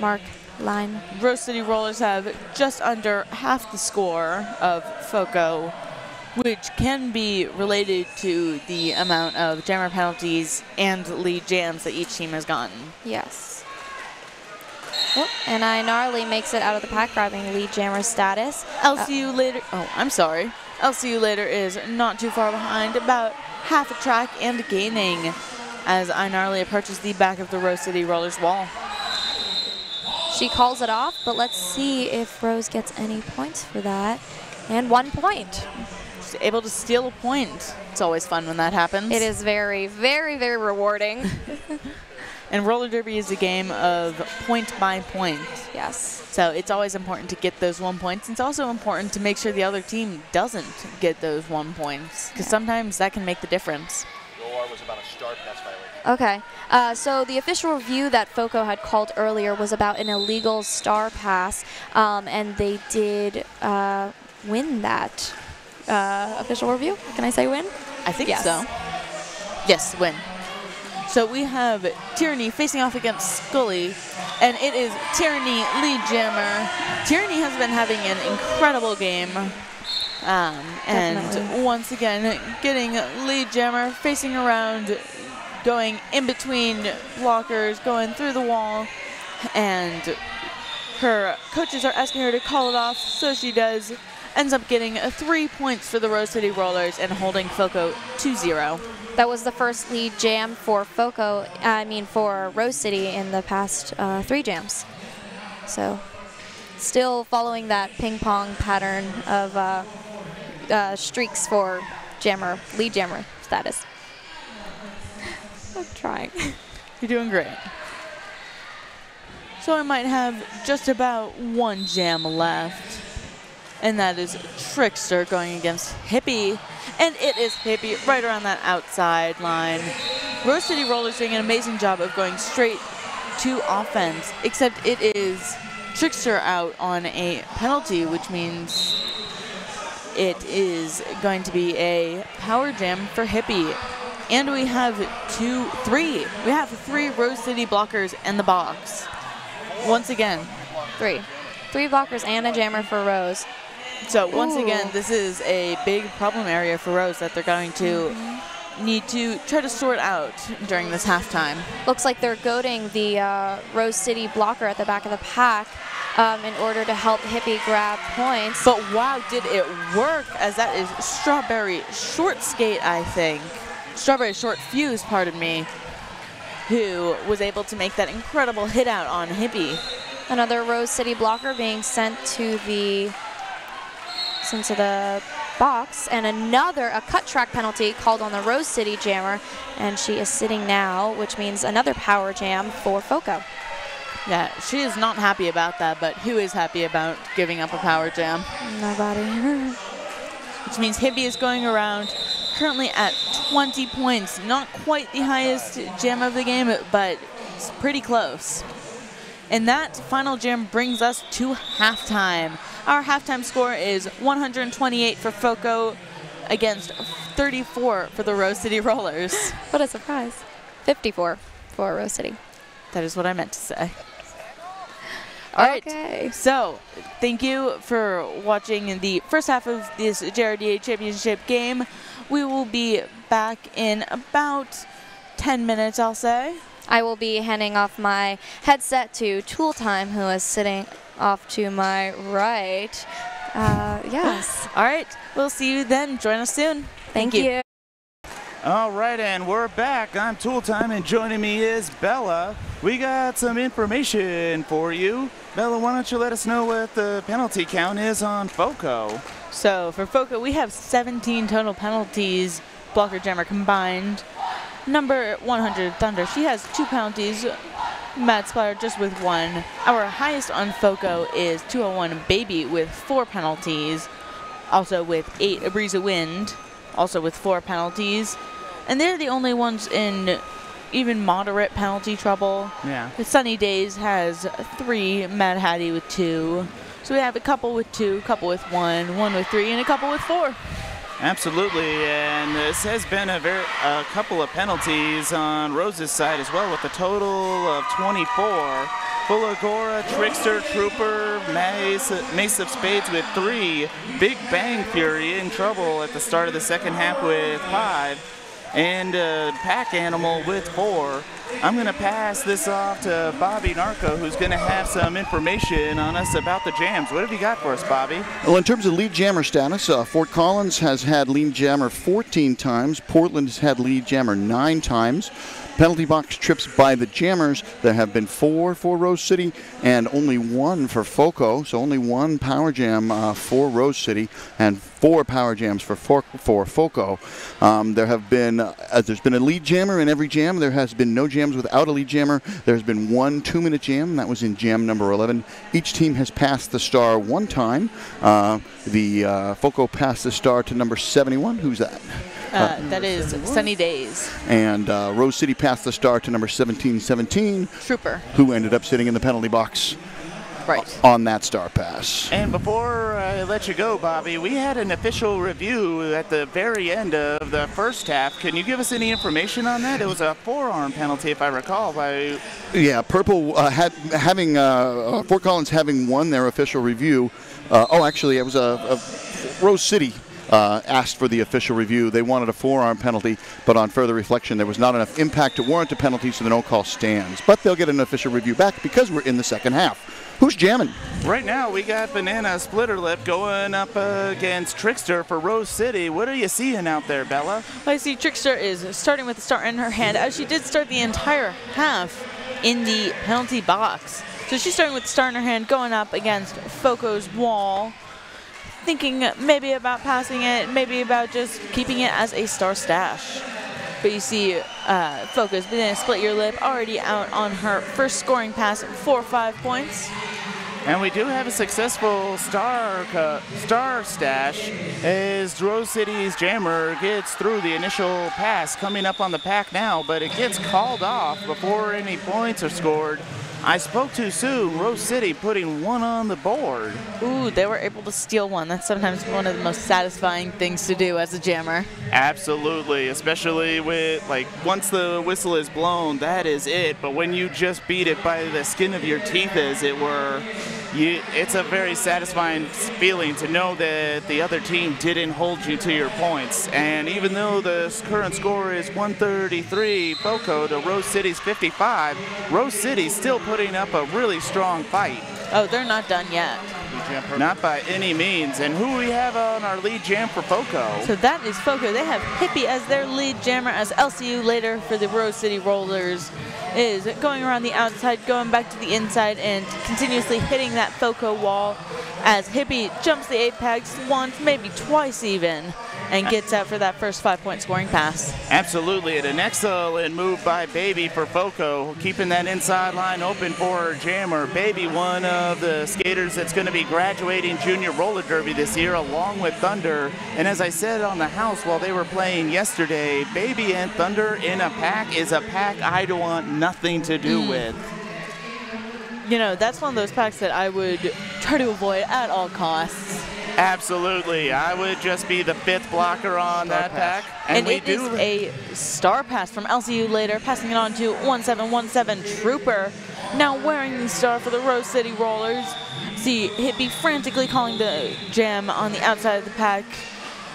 mark line.
Rose City Rollers have just under half the score of FOCO, which can be related to the amount of jammer penalties and lead jams that each team has gotten.
Yes. Oh, and Gnarly makes it out of the pack, grabbing lead jammer status.
LCU later, oh, I'm sorry. LCU later is not too far behind, about half a track and gaining as Gnarly approaches the back of the Rose City Rollers wall.
She calls it off, but let's see if Rose gets any points for that. And 1 point.
She's able to steal a point. It's always fun when that happens.
It is very, very, very rewarding.
And roller derby is a game of point by point.
Yes.
So it's always important to get those 1 points. It's also important to make sure the other team doesn't get those 1 points, because sometimes that can make the difference.
Was about a star pass violation.
Okay, so the official review that FOCO had called earlier was about an illegal star pass, and they did win that official review. Can I say win?
I think
yes.
so. Yes, win. So we have Tyranny facing off against Scully, and it is Tyranny lead jammer. Tyranny has been having an incredible game. And once again, getting lead jammer, facing around, going in between blockers, going through the wall, and her coaches are asking her to call it off, so she does. Ends up getting 3 points for the Rose City Rollers and holding FOCO 2-0.
That was the first lead jam for FOCO, for Rose City in the past 3 jams. So still following that ping pong pattern of streaks for lead jammer status. I'm trying.
You're doing great. So I might have just about 1 jam left, and that is Trickster going against Hippie, and it is Hippie right around that outside line. Rose City Rollers doing an amazing job of going straight to offense, except it is Trickster out on a penalty, which means it is going to be a power jam for Hippie. And we have 3 Rose City blockers in the box. Once again.
3 blockers and a jammer for Rose.
So once again, this is a big problem area for Rose that they're going to need to try to sort out during this halftime.
Looks like they're goading the Rose City blocker at the back of the pack in order to help Hippie grab points.
But wow, did it work, as that is Strawberry Short Skate, I think. Strawberry Short Fuse, pardon me, who was able to make that incredible hit out on Hippie.
Another Rose City blocker being sent to the box, and a cut track penalty called on the Rose City jammer, and she is sitting now, which means another power jam for FOCO.
Yeah, she is not happy about that, but who is happy about giving up a power jam?
Nobody.
Which means Hippie is going around currently at 20 points. Not quite the highest jam of the game, but it's pretty close. And that final jam brings us to halftime. Our halftime score is 128 for FOCO against 34 for the Rose City Rollers.
What a surprise. 54 for Rose City.
That is what I meant to say. All right, so thank you for watching the first half of this JRDA Championship game. We will be back in about 10 minutes, I'll say.
I will be handing off my headset to Tool Time, who is sitting off to my right. Yes.
All right, we'll see you then. Join us soon.
Thank you.
All right, and we're back. I'm Tool Time, and joining me is Bella. We got some information for you. Bella, why don't you let us know what the penalty count is on FOCO?
So for FOCO, we have 17 total penalties, blocker jammer combined. Number 100, Thunder, she has 2 penalties. Mad Splatter just with 1. Our highest on FOCO is 201 Baby with 4 penalties. Also with 8, A Breeze of Wind, also with 4 penalties. And they're the only ones in even moderate penalty trouble.
Yeah.
Sunny Days has 3, Mad Hattie with 2. So we have a couple with 2, a couple with 1, 1 with 3, and a couple with 4.
Absolutely, and this has been a couple of penalties on Rose's side as well, with a total of 24. Fulagora, Trickster, Trooper, Mace of Spades with 3. Big Bang Fury in trouble at the start of the second half with 5. And Pack Animal with 4. I'm going to pass this off to Bobby Narco, who's going to have some information on us about the jams. What have you got for us, Bobby?
Well, in terms of lead jammer status, Fort Collins has had lead jammer 14 times. Portland has had lead jammer 9 times. Penalty box trips by the jammers, there have been 4 for Rose City and only 1 for FOCO, so only 1 power jam for Rose City and 4 power jams for FOCO. There's been a lead jammer in every jam. There has been no jams without a lead jammer. There's been 1 2-minute jam, and that was in jam number 11. Each team has passed the star 1 time. The FOCO passed the star to number 71. Who's that?
That is Sunny Days.
And Rose City passed the star to number 1717.
Trooper.
Who ended up sitting in the penalty box on that star pass.
And before I let you go, Bobby, we had an official review at the very end of the first half. Can you give us any information on that? It was a forearm penalty, if I recall.
Yeah, Purple Fort Collins having won their official review. Actually, it was a Rose City asked for the official review. They wanted a forearm penalty, but on further reflection, there was not enough impact to warrant a penalty, so the no call stands. But they'll get an official review back because we're in the second half. Who's jamming?
Right now, we got Banana Splitter Lip going up against Trickster for Rose City. What are you seeing out there, Bella?
Well, I see Trickster is starting with the star in her hand, as she did start the entire half in the penalty box. So she's starting with the star in her hand, going up against FOCO's wall, thinking maybe about passing it, maybe about just keeping it as a star stash. But you see FOCO's Banana Split Your Lip already out on her first scoring pass for 5 points.
And we do have a successful star stash as Rose City's jammer gets through the initial pass, coming up on the pack now, but it gets called off before any points are scored. I spoke too soon. Rose City putting one on the board.
Ooh, they were able to steal one. That's sometimes one of the most satisfying things to do as a jammer.
Absolutely, especially with, like, once the whistle is blown, that is it. But when you just beat it by the skin of your teeth, as it were, it's a very satisfying feeling to know that the other team didn't hold you to your points. And even though the current score is 133 FOCO to Rose City's 55, Rose City's still putting up a really strong fight.
Oh, they're not done yet.
Not by any means. And who we have on our lead jam for FOCO?
So that is FOCO. They have Hippie as their lead jammer, as LCU later for the Rose City Rollers is going around the outside, going back to the inside, and continuously hitting that FOCO wall as Hippie jumps the apex once, maybe twice even, and gets out for that first 5-point scoring pass.
Absolutely, and an excellent move by Baby for FOCO, keeping that inside line open for her jammer. Baby, one of the skaters that's going to be graduating junior roller derby this year, along with Thunder. And as I said on the house while they were playing yesterday, Baby and Thunder in a pack is a pack I want nothing to do with.
You know, that's one of those packs that I would try to avoid at all costs.
Absolutely. I would just be the fifth blocker on that pack.
And it is a star pass from LCU later, passing it on to 1717 Trooper, now wearing the star for the Rose City Rollers. See Hippie frantically calling the jam on the outside of the pack,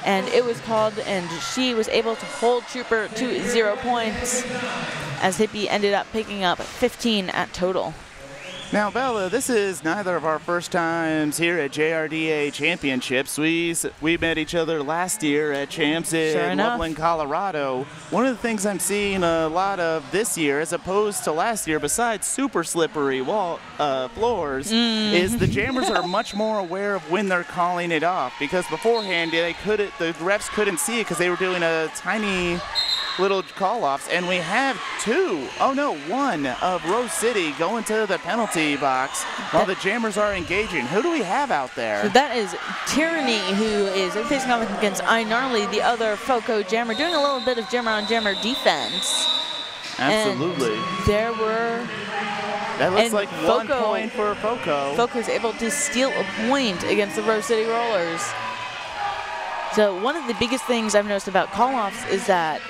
and it was called, and she was able to hold Trooper to 0 points, as Hippie ended up picking up 15 at total.
Now, Bella, this is neither of our first times here at JRDA Championships. We met each other last year at Champs in Loveland, Colorado. One of the things I'm seeing a lot of this year, as opposed to last year, besides super slippery floors, is the jammers are much more aware of when they're calling it off. Because beforehand, the refs couldn't see it because they were doing a tiny little call-offs, and we have one of Rose City going to the penalty box while the jammers are engaging. Who do we have out there?
So that is Tyranny, who is facing off against iNarly, the other FOCO jammer, doing a little bit of jammer-on-jammer defense.
Absolutely.
And there were...
That looks like FOCO, 1 point for FOCO.
FOCO is able to steal a point against the Rose City Rollers. So one of the biggest things I've noticed about call-offs is that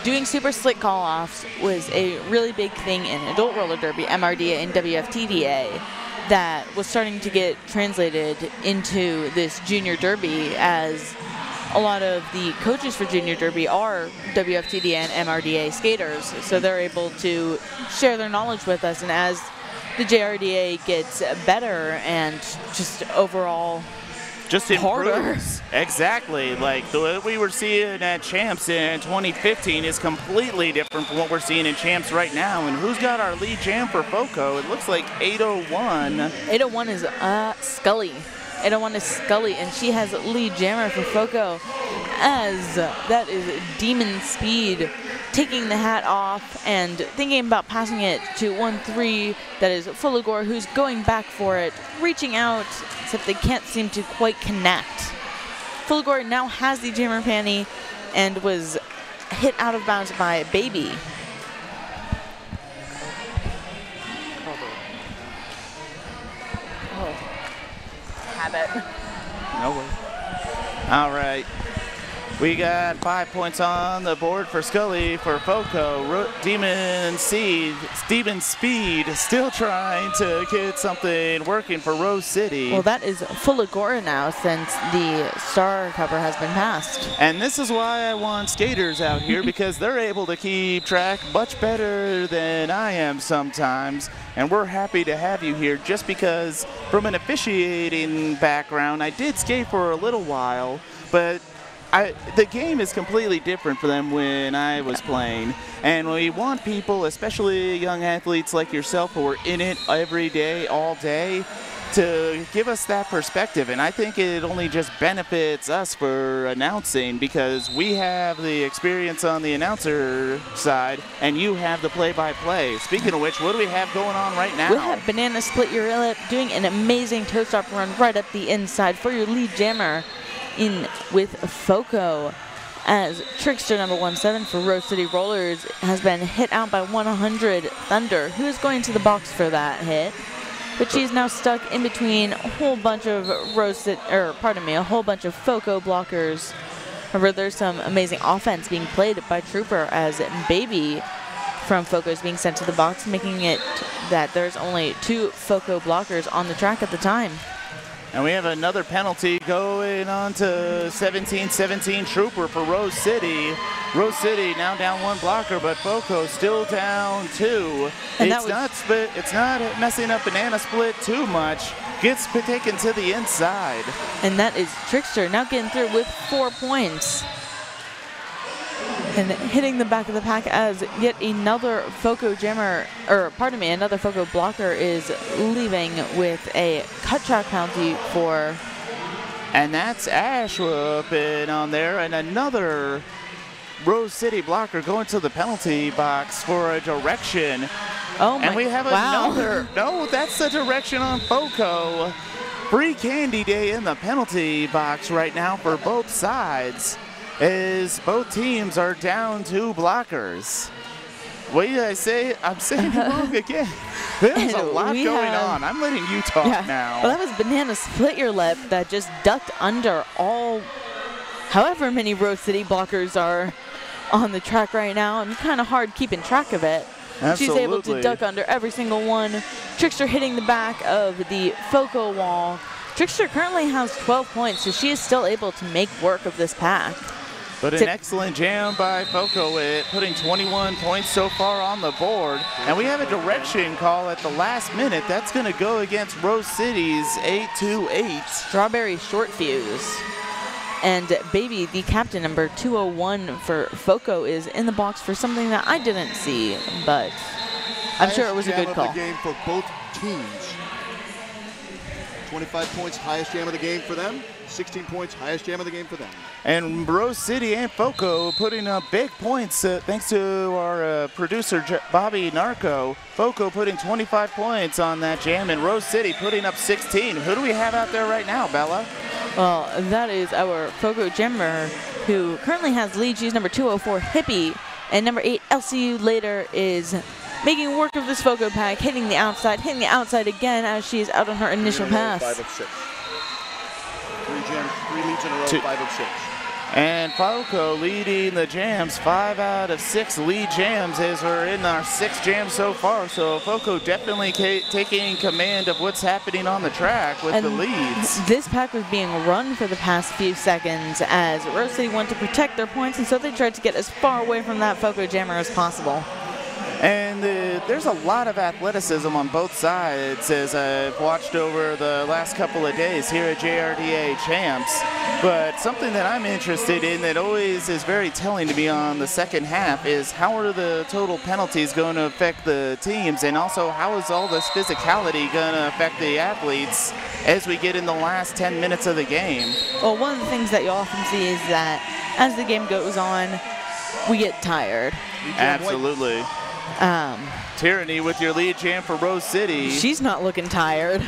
doing super slick call-offs was a really big thing in adult roller derby, MRDA and WFTDA, that was starting to get translated into this junior derby, as a lot of the coaches for junior derby are WFTDA and MRDA skaters, so they're able to share their knowledge with us. And as the JRDA gets better and just overall
just improves. Exactly. Like what we were seeing at Champs in 2015 is completely different from what we're seeing in Champs right now. And who's got our lead jam for FOCO? It looks like 801.
801 is Scully. 801 is Scully, and she has lead jammer for FOCO, as that is Demon Speed, taking the hat off and thinking about passing it to 1-3. That is Fulagor, who's going back for it, reaching out, except they can't seem to quite connect. Fulagor now has the jammer panty and was hit out of bounds by Baby. Habit.
No way. All right. We got 5 points on the board for Scully for FOCO. Demon Speed still trying to get something working for Rose City.
Well, that is Fulagora now, since the star cover has been passed.
And this is why I want skaters out here, because they're able to keep track much better than I am sometimes. And we're happy to have you here, just because from an officiating background, I did skate for a little while, but the game is completely different for them when I was playing. And we want people, especially young athletes like yourself who are in it every day, all day, to give us that perspective. And I think it only just benefits us for announcing, because we have the experience on the announcer side and you have the play-by-play. Speaking of which, what do we have going on right now?
We have Banana Split Your Lip doing an amazing toe stop run right up the inside for your lead jammer in with FOCO. as Trickster number 17 for Rose City Rollers has been hit out by 100 Thunder, who is going to the box for that hit. But she's now stuck in between a whole bunch of a whole bunch of FOCO blockers. However, there's some amazing offense being played by Trooper as Baby from FOCO is being sent to the box, making it that there's only 2 FOCO blockers on the track at the time.
And we have another penalty going on to 17-17 Trooper for Rose City. Rose City now down 1 blocker, but FOCO still down 2.
And
It's not messing up Banana Split too much. Gets taken to the inside.
And that is Trickster now getting through with 4 points. And hitting the back of the pack as yet another FOCO jammer, another FOCO blocker is leaving with a cut track penalty for.
And that's Ash whooping on there, and another Rose City blocker going to the penalty box for a direction.
Oh my,
and we have another, no, that's the direction on FOCO. Free candy day in the penalty box right now for both sides, as both teams are down 2 blockers. What did I say? I'm saying it wrong again. There's a lot going on. I'm letting you talk now.
Well, that was Banana Split Your Lip that just ducked under however many Rose City blockers are on the track right now. And kind of hard keeping track of it.
Absolutely.
She's able to duck under every single one. Trickster hitting the back of the FOCO wall. Trickster currently has 12 points, so she is still able to make work of this pack.
But an excellent jam by FOCO, putting 21 points so far on the board. And we have a direction call at the last minute. That's going to go against Rose City's 828.
Strawberry Short Fuse. And Baby, the captain, number 201 for FOCO, is in the box for something that I didn't see, but I'm sure it was a good call.
Highest jam of the game for both teams. 25 points, highest jam of the game for them. 16 points, highest jam of the game for them.
And Rose City and FOCO putting up big points thanks to our producer, Bobby Narco. FOCO putting 25 points on that jam, and Rose City putting up 16. Who do we have out there right now, Bella?
Well, that is our FOCO jammer, who currently has lead. She's number 204, Hippie, and number 8, LCU Later, is making work of this FOCO pack, hitting the outside again as she is out on her initial pass.
5 of 6. 3 leads in a row, 5 of 6.
And FOCO leading the jams, 5 out of 6 lead jams as we're in our 6th jam so far. So FOCO definitely taking command of what's happening on the track with the leads.
This pack was being run for the past few seconds as Rose City wanted to protect their points, and so they tried to get as far away from that FOCO jammer as possible.
And there's a lot of athleticism on both sides as I've watched over the last couple of days here at JRDA Champs. But something that I'm interested in that always is very telling to me on the second half is how are the total penalties going to affect the teams, and also how is all this physicality going to affect the athletes as we get in the last 10 minutes of the game?
Well, one of the things that you often see is that as the game goes on, we get tired.
Absolutely. Tyranny with your lead jam for Rose City.
She's not looking tired.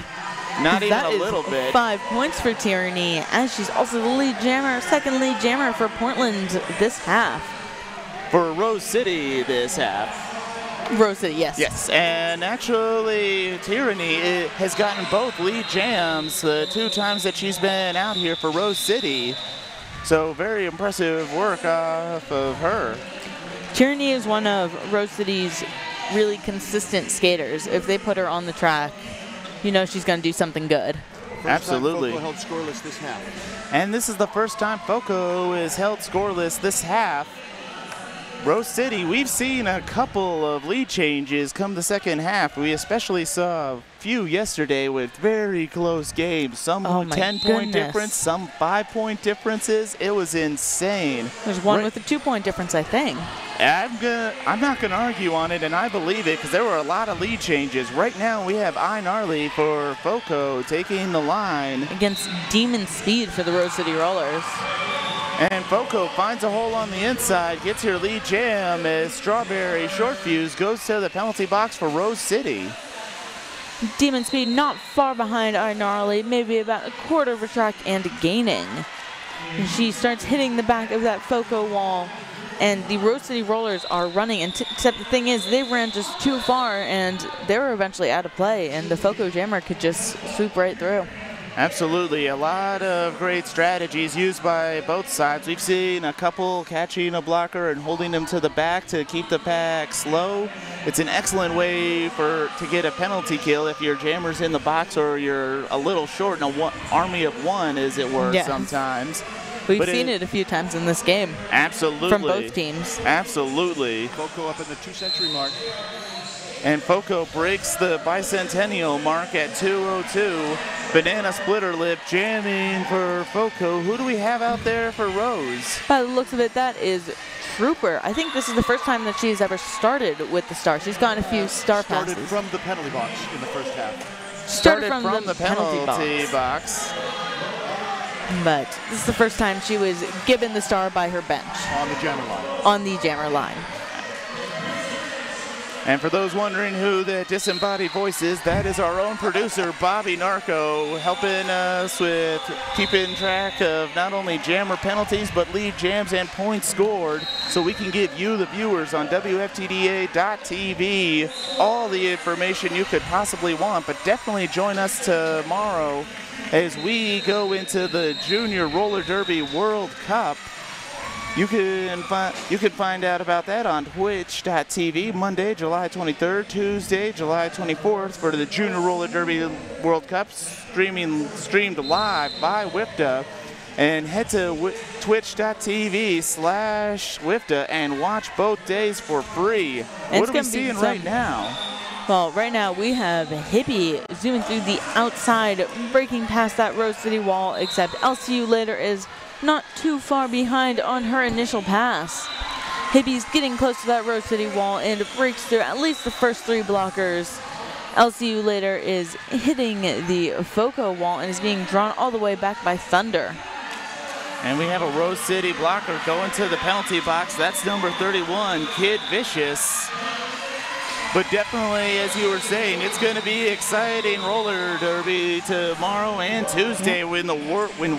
Not even a little bit.
5 points for Tyranny, as she's also the lead jammer, second lead jammer for Portland this half.
For Rose City this half.
Rose City, yes.
Yes, and actually Tyranny has gotten both lead jams the 2 times that she's been out here for Rose City. So very impressive work off of her.
Tyranny is one of Rose City's really consistent skaters. If they put her on the track, you know she's going to do something good.
Absolutely.
FOCO held scoreless this half.
And this is the first time FOCO is held scoreless this half. Rose City, we've seen a couple of lead changes come the second half. We especially saw a few yesterday with very close games. Some 10-point difference, some 5-point differences. It was insane.
There's one with a 2-point difference, I think.
I'm not gonna argue on it, and I believe it because there were a lot of lead changes. Right now we have Gnarly for FOCO taking the line
against Demon Speed for the Rose City Rollers.
And FOCO finds a hole on the inside, gets her lead jam as Strawberry Short Fuse goes to the penalty box for Rose City.
Demon Speed not far behind Gnarly, maybe about a quarter of a track and gaining. And she starts hitting the back of that FOCO wall. And the Rose City Rollers are running, except the thing is they ran just too far and they were eventually out of play, and the FOCO jammer could just swoop right through.
Absolutely. A lot of great strategies used by both sides. We've seen a couple catching a blocker and holding them to the back to keep the pack slow. It's an excellent way to get a penalty kill if your jammer's in the box or you're a little short in an army of one, as it were, sometimes.
We've seen it a few times in this game.
Absolutely.
From both teams.
Absolutely.
FOCO up in the 2-century mark.
And FOCO breaks the bicentennial mark at 2:02. Banana splitter lip jamming for FOCO. Who do we have out there for Rose?
By the looks of it, that is Trooper. I think this is the first time that she's ever started with the star. She's gotten a few star passes.
Started from the penalty box in the first half.
Started from the penalty box.
But this is the first time she was given the star by her bench.
On the jammer line.
On the jammer line.
And for those wondering who the disembodied voice is, that is our own producer, Bobby Narco, helping us with keeping track of not only jammer penalties, but lead jams and points scored, so we can give you, the viewers, on WFTDA.tv all the information you could possibly want. But definitely join us tomorrow as we go into the Junior Roller Derby World Cup. You can find out about that on Twitch.tv Monday, July 23rd, Tuesday, July 24th for the Junior Roller Derby World Cup, streamed live by WIFTA. And head to Twitch.tv/WIFTA and watch both days for free. What are we seeing right now?
Well, right now we have Hippie zooming through the outside, breaking past that Rose City wall, except LCU later is not too far behind on her initial pass. Hippie's getting close to that Rose City wall and breaks through at least the first three blockers. LCU later is hitting the FOCO wall and is being drawn all the way back by Thunder.
And we have a Rose City blocker going to the penalty box. That's number 31, Kid Vicious. But definitely, as you were saying, it's going to be exciting roller derby tomorrow and Tuesday when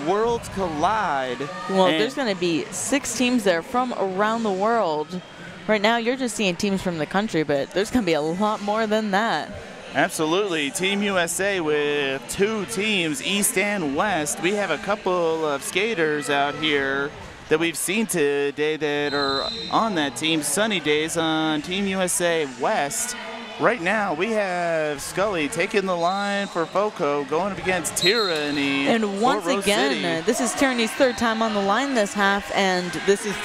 worlds collide.
Well, there's going to be 6 teams there from around the world. Right now, you're just seeing teams from the country, but there's going to be a lot more than that.
Absolutely. Team USA with 2 teams, East and West. We have a couple of skaters out here that we've seen today that are on that team. Sunny days on Team USA West. Right now, we have Scully taking the line for FOCO, going up against Tyranny.
And once again, this is Tyranny's 3rd time on the line this half, and this is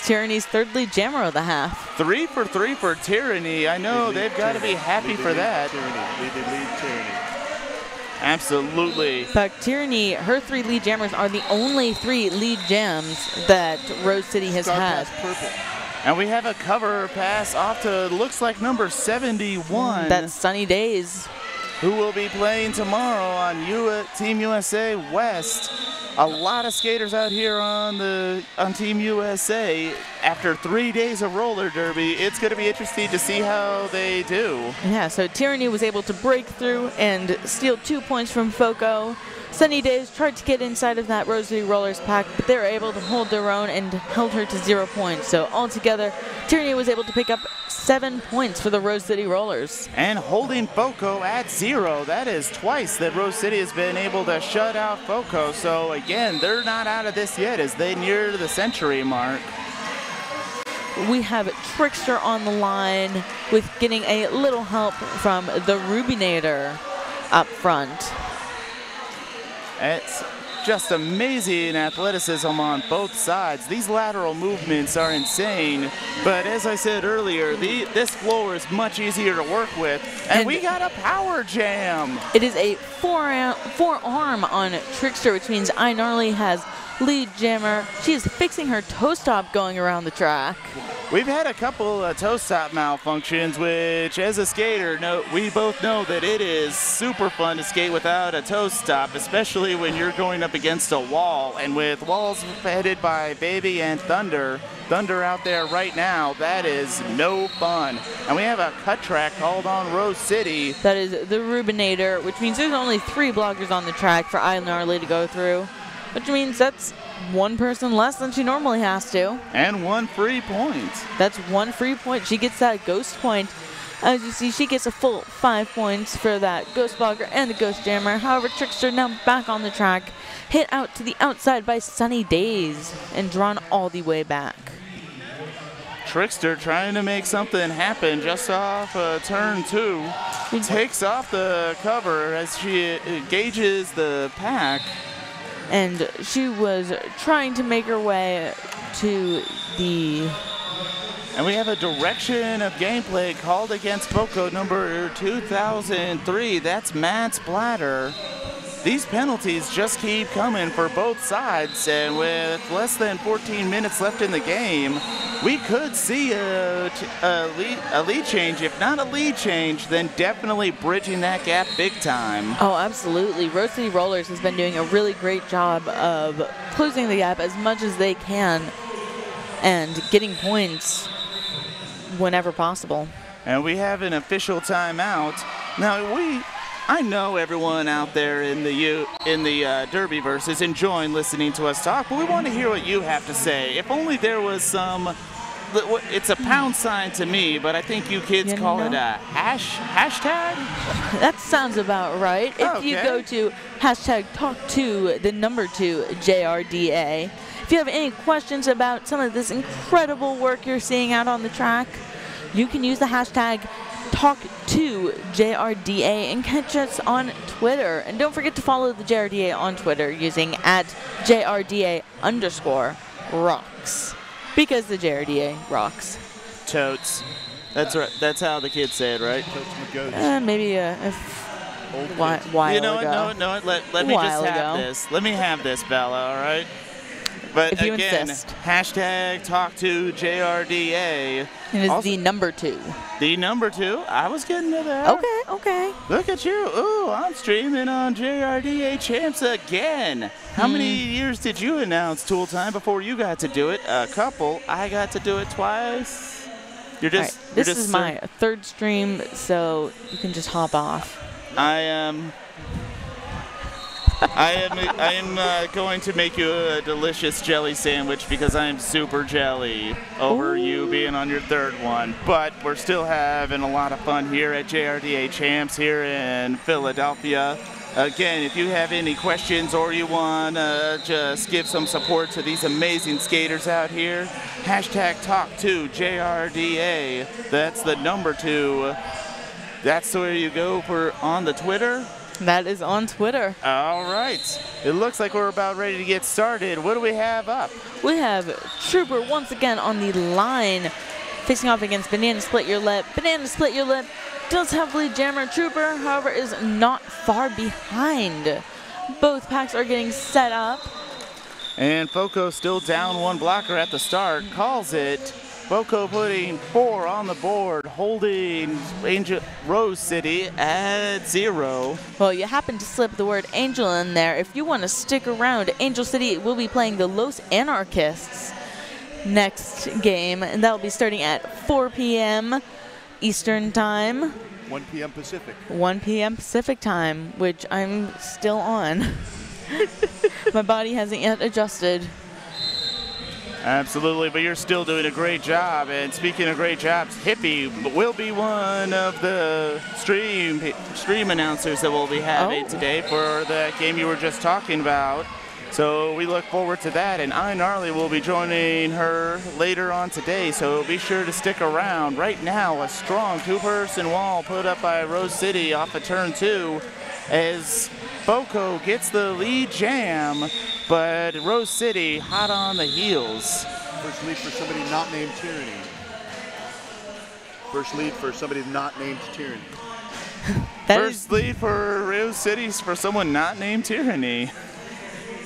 Tyranny's 3rd lead jammer of the half.
3 for 3 for Tyranny. I know they've got to be happy for that.
Lead Tyranny.
Absolutely.
In fact, Tyranny, her 3 lead jammers are the only 3 lead jams that Rose City has had.
And we have a cover pass off to, looks like, number 71.
That's Sunny Days.
Who will be playing tomorrow on Team USA West. A lot of skaters out here on Team USA. After 3 days of roller derby, it's going to be interesting to see how they do.
Yeah, so Tyranny was able to break through and steal 2 points from FOCO. Sunny Days tried to get inside of that Rose City Rollers pack, but they were able to hold their own and held her to 0 points. So altogether, Tyranny was able to pick up 7 points for the Rose City Rollers.
And holding FOCO at 0. That is twice that Rose City has been able to shut out FOCO. So again, they're not out of this yet as they near the century mark.
We have Trickster on the line with getting a little help from the Rubinator up front.
It's just amazing athleticism on both sides. These lateral movements are insane, but as I said earlier, this floor is much easier to work with, and we got a power jam.
It is a forearm on Trickster, which means Gnarly has lead jammer. She is fixing her toe stop going around the track.
We've had a couple of toe stop malfunctions, which as a skater, we both know that it is super fun to skate without a toe stop, especially when you're going up against a wall. And with walls headed by Baby and Thunder out there right now, that is no fun. And we have a cut track called on Rose City.
That is the Rubinator, which means there's only 3 blockers on the track for Gnarly to go through. which means that's one person less than she normally has to.
And 1 free point.
That's 1 free point. She gets that ghost point. As you see, she gets a full 5 points for that Ghost Bogger and the Ghost Jammer. However, Trickster now back on the track, hit out to the outside by Sunny Days and drawn all the way back.
Trickster trying to make something happen just off turn 2. Takes off the cover as she engages the pack.
And she was trying to make her way to the...
And we have a direction of gameplay called against FOCO number 2003. That's Matt Splatter. These penalties just keep coming for both sides, and with less than 14 minutes left in the game, we could see a lead change. If not a lead change, then definitely bridging that gap big time.
Oh, absolutely. Rose City Rollers has been doing a really great job of closing the gap as much as they can and getting points whenever possible.
And we have an official timeout. Now, I know everyone out there in the Derbyverse is enjoying listening to us talk, but we want to hear what you have to say. If only there was some, it's a pound sign to me, but I think you kids call it a hashtag?
That sounds about right. If you go to hashtag #talk2JRDA, if you have any questions about some of this incredible work you're seeing out on the track, you can use the hashtag Talk2JRDA and catch us on Twitter. And don't forget to follow the JRDA on Twitter using @JRDA_rocks. Because the JRDA rocks.
Totes. That's right. That's how the kids say it, right?
Maybe a while
you know
ago.
what? No. Let me just have this. Let me have this, Bella. All right. But
if you
again,
insist.
hashtag Talk2JRDA.
It is the number 2.
The number 2. I was getting to there.
Okay.
Look at you. Ooh, I'm streaming on JRDA Champs again. How many years did you announce Tool Time before you got to do it? A couple. I got to do it twice. You're just.
Right. This is my 3rd stream, so you can just hop off.
I am going to make you a delicious jelly sandwich because I am super jelly over you being on your 3rd one. But we're still having a lot of fun here at JRDA Champs here in Philadelphia. Again, if you have any questions or you want to just give some support to these amazing skaters out here, hashtag Talk2JRDA. That's the number 2. That's where you go for on the Twitter.
That is on Twitter.
All right. It looks like we're about ready to get started. What do we have up?
We have Trooper once again on the line, facing off against Banana Split Your Lip. Banana Split Your Lip does have lead jammer. Trooper, however, is not far behind. Both packs are getting set up.
And FOCO still down 1 blocker at the start. Calls it. FOCO putting 4 on the board, holding Rose City at 0.
Well, you happen to slip the word Angel in there. If you want to stick around, Angel City will be playing the Los Anarchists next game, and that will be starting at 4 p.m. Eastern Time.
1 p.m. Pacific.
1 p.m. Pacific Time, which I'm still on. My body hasn't yet adjusted.
Absolutely, but you're still doing a great job. And speaking of great jobs, Hippie will be one of the stream announcers that we'll be having today for the game you were just talking about. So we look forward to that, and iNarly will be joining her later on today, so be sure to stick around. Right now, a strong 2-person wall put up by Rose City off of turn 2 as FOCO gets the lead jam, but Rose City hot on the heels.
First lead for somebody not named Tyranny. First lead for somebody not named Tyranny.
First lead for Rose City for someone not named Tyranny.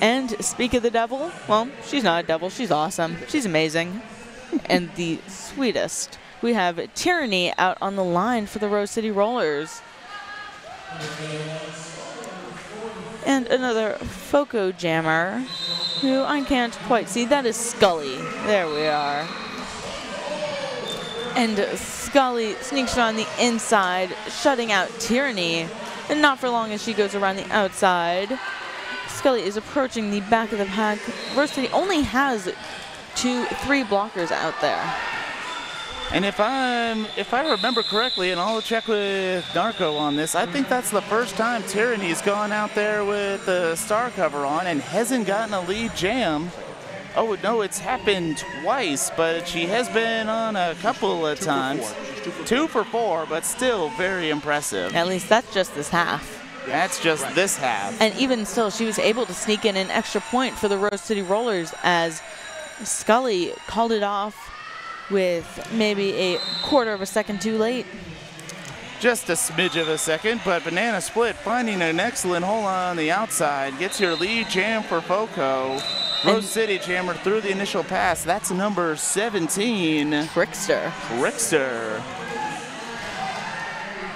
And speak of the devil, well, she's not a devil, she's awesome. She's amazing. And the sweetest. We have Tyranny out on the line for the Rose City Rollers. And another FOCO jammer, who I can't quite see. That is Scully. There we are. And Scully sneaks on the inside, shutting out Tyranny. And not for long as she goes around the outside. Scully is approaching the back of the pack. Rose City only has 3 blockers out there.
And if I remember correctly, and I'll check with Narco on this, I think that's the first time Tyranny's gone out there with the star cover on and hasn't gotten a lead jam. Oh, no, it's happened twice, but she has been on a couple of times. 2 for 4, but still very impressive.
At least that's just this half.
That's just this half.
And even still, she was able to sneak in an extra point for the Rose City Rollers as Scully called it off with maybe a quarter of a second too late.
Just a smidge of a second, but Banana Split finding an excellent hole on the outside. Gets your lead jam for FOCO. Rose City jammer through the initial pass. That's number 17.
Trickster.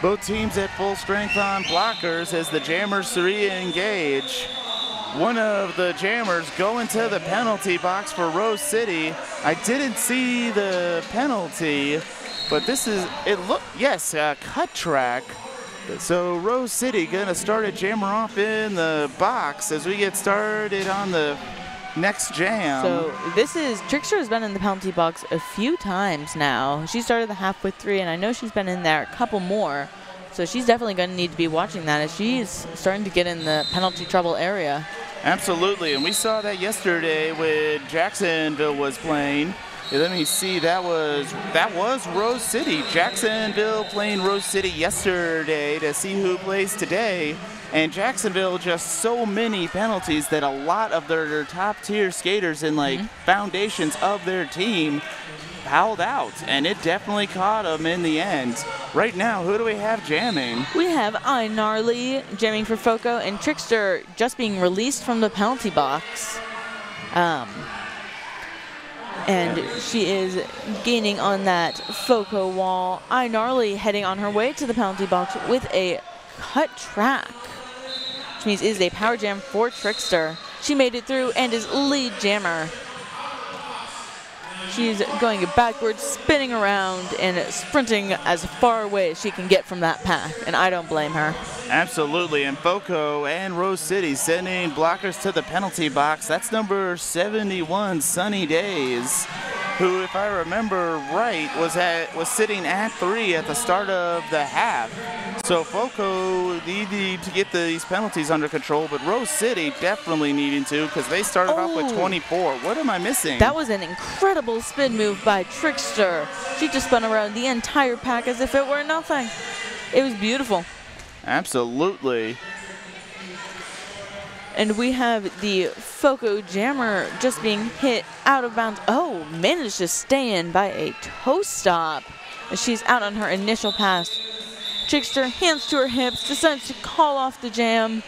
Both teams at full strength on blockers as the jammers re-engage. One of the jammers going to the penalty box for Rose City. I didn't see the penalty, but this is, yes, a cut track. So Rose City gonna start a jammer off in the box as we get started on the next jam.
So Trickster has been in the penalty box a few times now. She started the half with 3, and I know she's been in there a couple more. So she's definitely going to need to be watching that as she's starting to get in the penalty trouble area.
Absolutely, and we saw that yesterday when Jacksonville was playing. Let me see, that was Rose City. Jacksonville playing Rose City yesterday to see who plays today. And Jacksonville just so many penalties that a lot of their top tier skaters and foundations of their team fouled out, and it definitely caught them in the end. Right now, who do we have jamming?
We have iNarly jamming for FOCO and Trickster just being released from the penalty box. And she is gaining on that FOCO wall. iNarly heading on her way to the penalty box with a cut track, which means it is a power jam for Trickster. She made it through and is lead jammer. She's going backwards, spinning around, and sprinting as far away as she can get from that pack, and I don't blame her.
Absolutely, and FOCO and Rose City sending blockers to the penalty box. That's number 71, Sunny Days, who, if I remember right, was sitting at 3 at the start of the half. So FOCO needed to get these penalties under control, but Rose City definitely needing to because they started off with 24. What am I missing?
That was an incredible spin move by Trickster. She just spun around the entire pack as if it were nothing. It was beautiful.
Absolutely.
And we have the FOCO jammer just being hit out of bounds. Oh, managed to stay in by a toe stop as she's out on her initial pass. Trickster, hands to her hips, decides to call off the jam.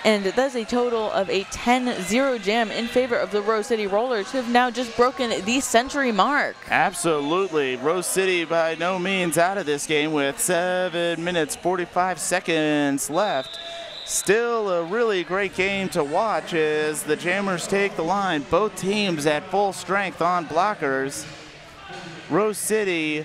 And that's a total of a 10-0 jam in favor of the Rose City Rollers, who have now just broken the century mark.
Absolutely. Rose City by no means out of this game with 7 minutes, 45 seconds left. Still a really great game to watch as the jammers take the line. Both teams at full strength on blockers. Rose City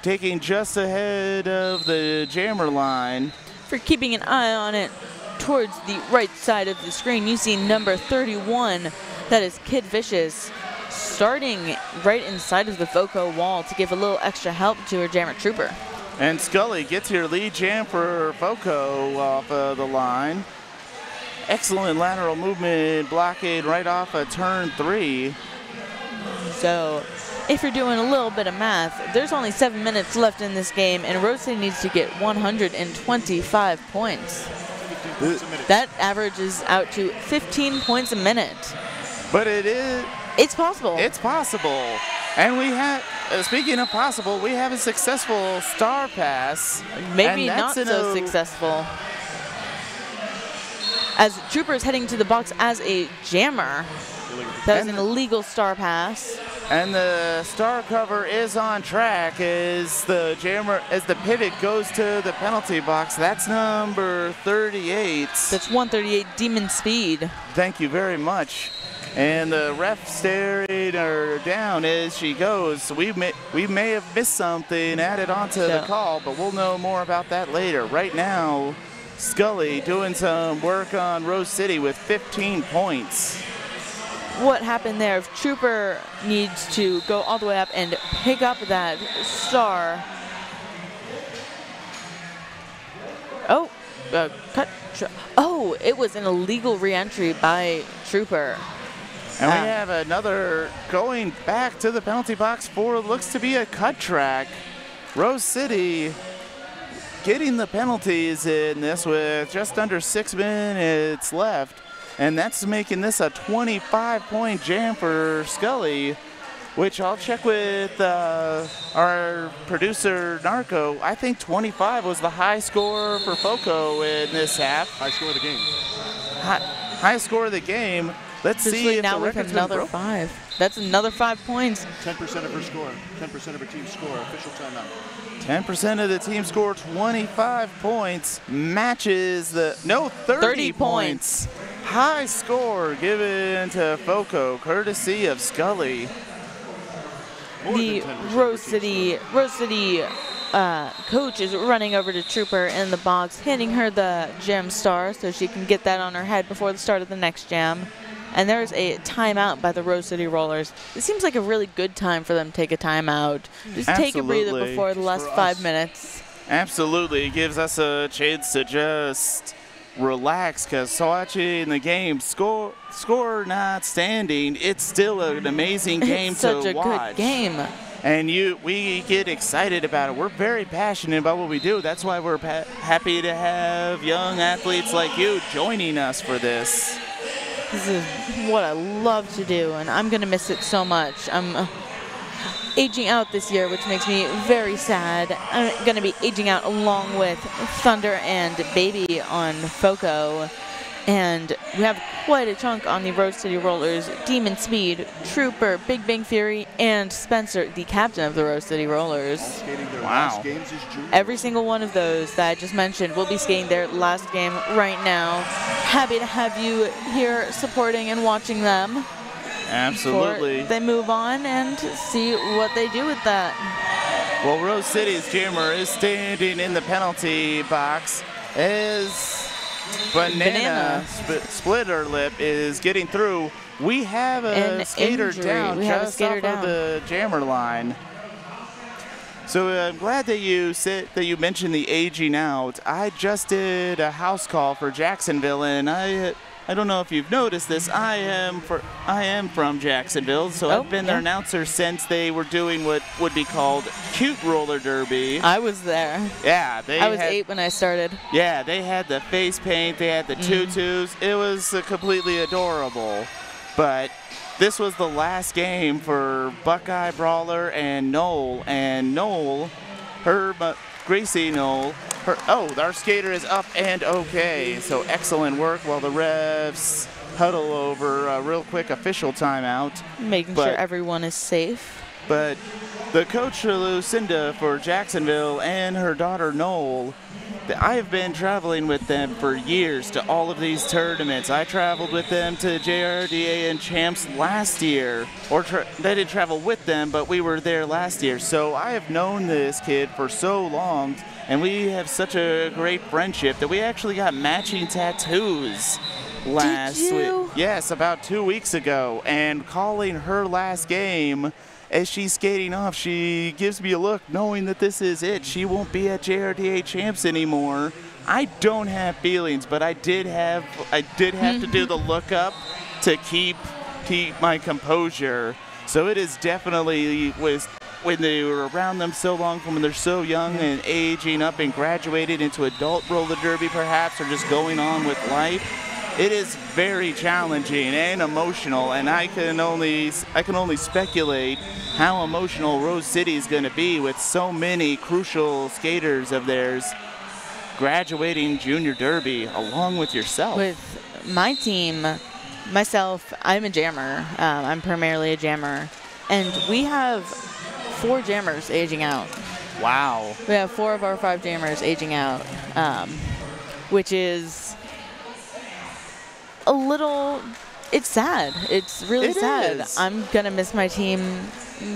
taking just ahead of the jammer line.
For keeping an eye on it towards the right side of the screen, you see number 31, that is Kid Vicious, starting right inside of the FOCO wall to give a little extra help to her jammer trooper.
And Scully gets your lead jam for FOCO off of the line. Excellent lateral movement, blockade right off of turn 3.
So if you're doing a little bit of math, there's only 7 minutes left in this game, and Rose City needs to get 125 points. That averages out to 15 points a minute.
But it's
possible.
It's possible. And we have, speaking of possible, we have a successful star pass.
Maybe not so successful. As Trooper's heading to the box as a jammer. That was an illegal star pass.
And the star cover is on track as the pivot goes to the penalty box. That's number 38.
That's 138 Demon Speed.
Thank you very much. And the ref staring her down as she goes. So we may have missed something added onto the call, but we'll know more about that later. Right now, Scully doing some work on Rose City with 15 points.
What happened there? If Trooper needs to go all the way up and pick up that star. Oh, oh, it was an illegal re-entry by Trooper.
And we have another going back to the penalty box for what looks to be a cut track. Rose City getting the penalties in this with just under 6 minutes left. And that's making this a 25-point jam for Scully, which I'll check with our producer, Narco. I think 25 was the high score for FOCO in this half.
High score of the game.
High score of the game. Let's see if
now
the
with
record's
another
been broken.
5. That's another 5 points.
10% of her score. 10% of her team's score. Official timeout.
10% of the team scored 25 points. Matches the 30 points. High score given to FOCO, courtesy of Scully.
The Rose City coach is running over to Trooper in the box, hitting her the jam star so she can get that on her head before the start of the next jam. And there's a timeout by the Rose City Rollers. It seems like a really good time for them to take a timeout. Just take a breather before the last 5 minutes.
Absolutely. It gives us a chance to just relax, because watching the game, score not standing, it's still an amazing game to watch.
It's such a good game.
And we get excited about it. We're very passionate about what we do. That's why we're happy to have young athletes like you joining us for this.
This is what I love to do, and I'm going to miss it so much. I'm aging out this year, which makes me very sad. I'm going to be aging out along with Thunder and Baby on FOCO. And we have quite a chunk on the Rose City Rollers. Demon Speed, Trooper, Big Bang Theory, and Spencer, the captain of the Rose City Rollers.
All skating their last games as juniors.
Every single one of those that I just mentioned will be skating their last game right now. Happy to have you here supporting and watching them.
Absolutely.
Before they move on and see what they do with that.
Well, Rose City's jammer is standing in the penalty box as Banana Splitter Lip is getting through. We have a skater down just off of the jammer line. So I'm glad that you mentioned the aging out. I just did a house call for Jacksonville, and I don't know if you've noticed this. I am from Jacksonville, so I've been their announcer since they were doing what would be called cute roller derby.
I was there.
Yeah,
I was 8 when I started.
Yeah, they had the face paint, they had the tutus. It was completely adorable. But this was the last game for Buckeye Brawler and Noel. And Noel, Gracie Noel, our skater is up and okay. So excellent work while the refs huddle over a real quick official timeout.
Making sure everyone is safe.
But the coach Lucinda for Jacksonville and her daughter Noel, I have been traveling with them for years to all of these tournaments. I traveled with them to JRDA and Champs last year. They didn't travel with them, but we were there last year. So I have known this kid for so long, and we have such a great friendship that we actually got matching tattoos last week. Yes, about 2 weeks ago. And calling her last game, as she's skating off, she gives me a look knowing that this is it. She won't be at JRDA Champs anymore. I don't have feelings, but I did have to do the look up to keep my composure. So it is definitely when they were around them so long, from when they're so young and aging up and graduated into adult roller derby perhaps, or just going on with life. It is very challenging and emotional, and I can only speculate how emotional Rose City is going to be with so many crucial skaters of theirs graduating junior derby along with yourself.
With my team, myself, I'm a jammer. I'm primarily a jammer, and we have 4 jammers aging out.
Wow.
We have 4 of our 5 jammers aging out, which is a little, it's sad. It's really sad. I'm going to miss my team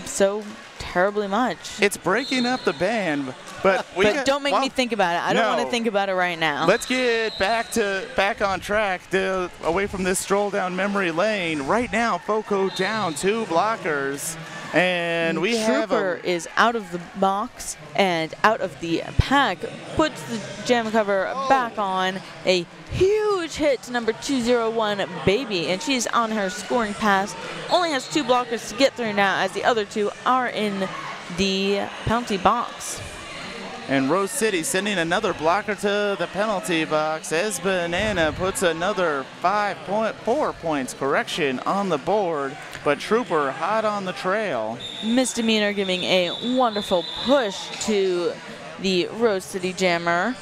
so terribly much.
It's breaking up the band, but
don't make me think about it. I don't want to think about it right now.
Let's get back on track away from this stroll down memory lane. Right now, FOCO down 2 blockers. And we have
Trooper is out of the box and out of the pack, puts the jam cover back on. A huge hit to number 201, Baby, and she's on her scoring pass. Only has 2 blockers to get through now, as the other 2 are in the penalty box.
And Rose City sending another blocker to the penalty box as Banana puts another 4 points correction on the board, but Trooper hot on the trail.
Misdemeanor giving a wonderful push to the Rose City Jammer,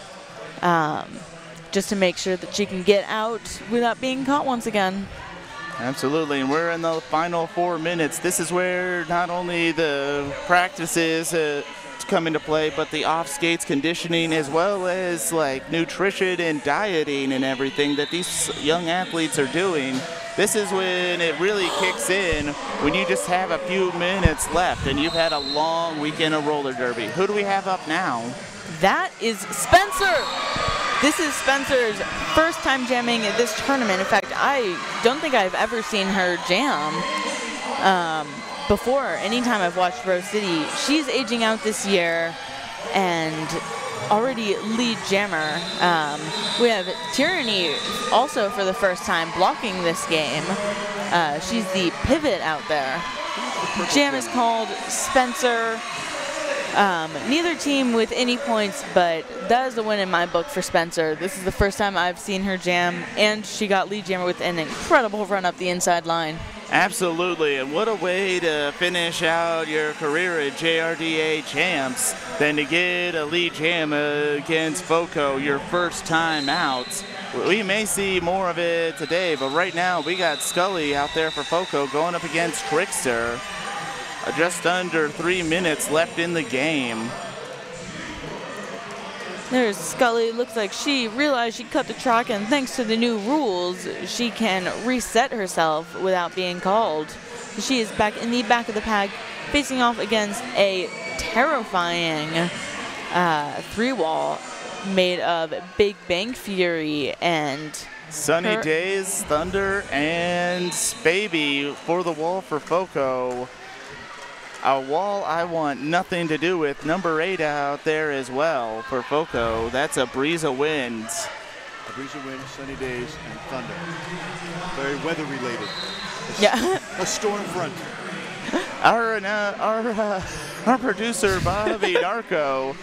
just to make sure that she can get out without being caught once again.
Absolutely, and we're in the final 4 minutes. This is where not only the practices come into play, but the off skates conditioning, as well as like nutrition and dieting and everything that these young athletes are doing. This is when it really kicks in, when you just have a few minutes left and you've had a long weekend of roller derby. Who do we have up now?
That is Spencer. This is Spencer's first time jamming this tournament. In fact, I don't think I've ever seen her jam before. Anytime I've watched Rose City, she's aging out this year and already lead jammer. We have Tyranny also for the first time blocking this game. She's the pivot out there. Jam is called Spencer. Neither team with any points, but that is the win in my book for Spencer. This is the first time I've seen her jam, and she got lead jammer with an incredible run up the inside line.
Absolutely, and what a way to finish out your career at JRDA champs than to get a lead jam against FOCO your first time out. We may see more of it today, but right now we got Scully out there for FOCO going up against Trickster. Just under 3 minutes left in the game.
There's Scully. Looks like she realized she cut the track, and thanks to the new rules, she can reset herself without being called. She is back in the back of the pack, facing off against a terrifying 3-wall made of Big Bang Fury and
Sunny Days, Thunder, and Baby for the wall for FOCO. A wall I want nothing to do with. Number 8 out there as well for FOCO. That's a breeze of winds.
A breeze of wind, sunny days, and thunder. Very weather related.
Yeah.
A storm front.
Our producer Bobby Narco,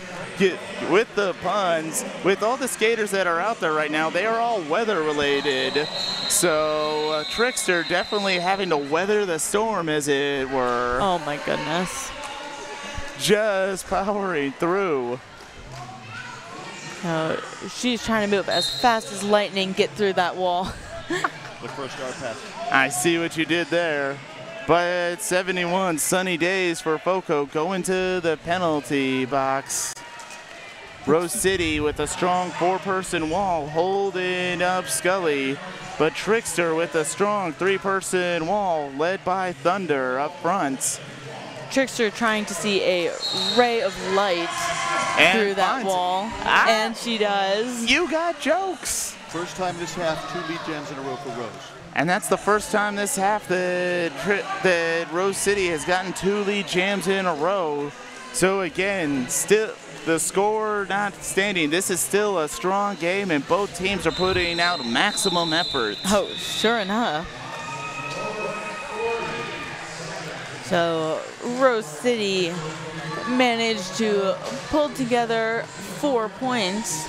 with the puns, with all the skaters that are out there right now, they are all weather related. So Trickster definitely having to weather the storm, as it were.
Oh my goodness.
Just powering through.
She's trying to move as fast as lightning, get through that wall.
Look for a star pass.
I see what you did there. But 71 sunny days for FOCO going to the penalty box. Rose City with a strong 4-person wall holding up Scully, but Trickster with a strong 3-person wall led by Thunder up front.
Trickster trying to see a ray of light through that wall, and she does.
You got jokes.
First time this half, 2 lead jams in a row for Rose.
And that's the first time this half that Rose City has gotten 2 lead jams in a row. So again, still the score notwithstanding, this is still a strong game, and both teams are putting out maximum effort.
Oh, sure enough. So Rose City managed to pull together 4 points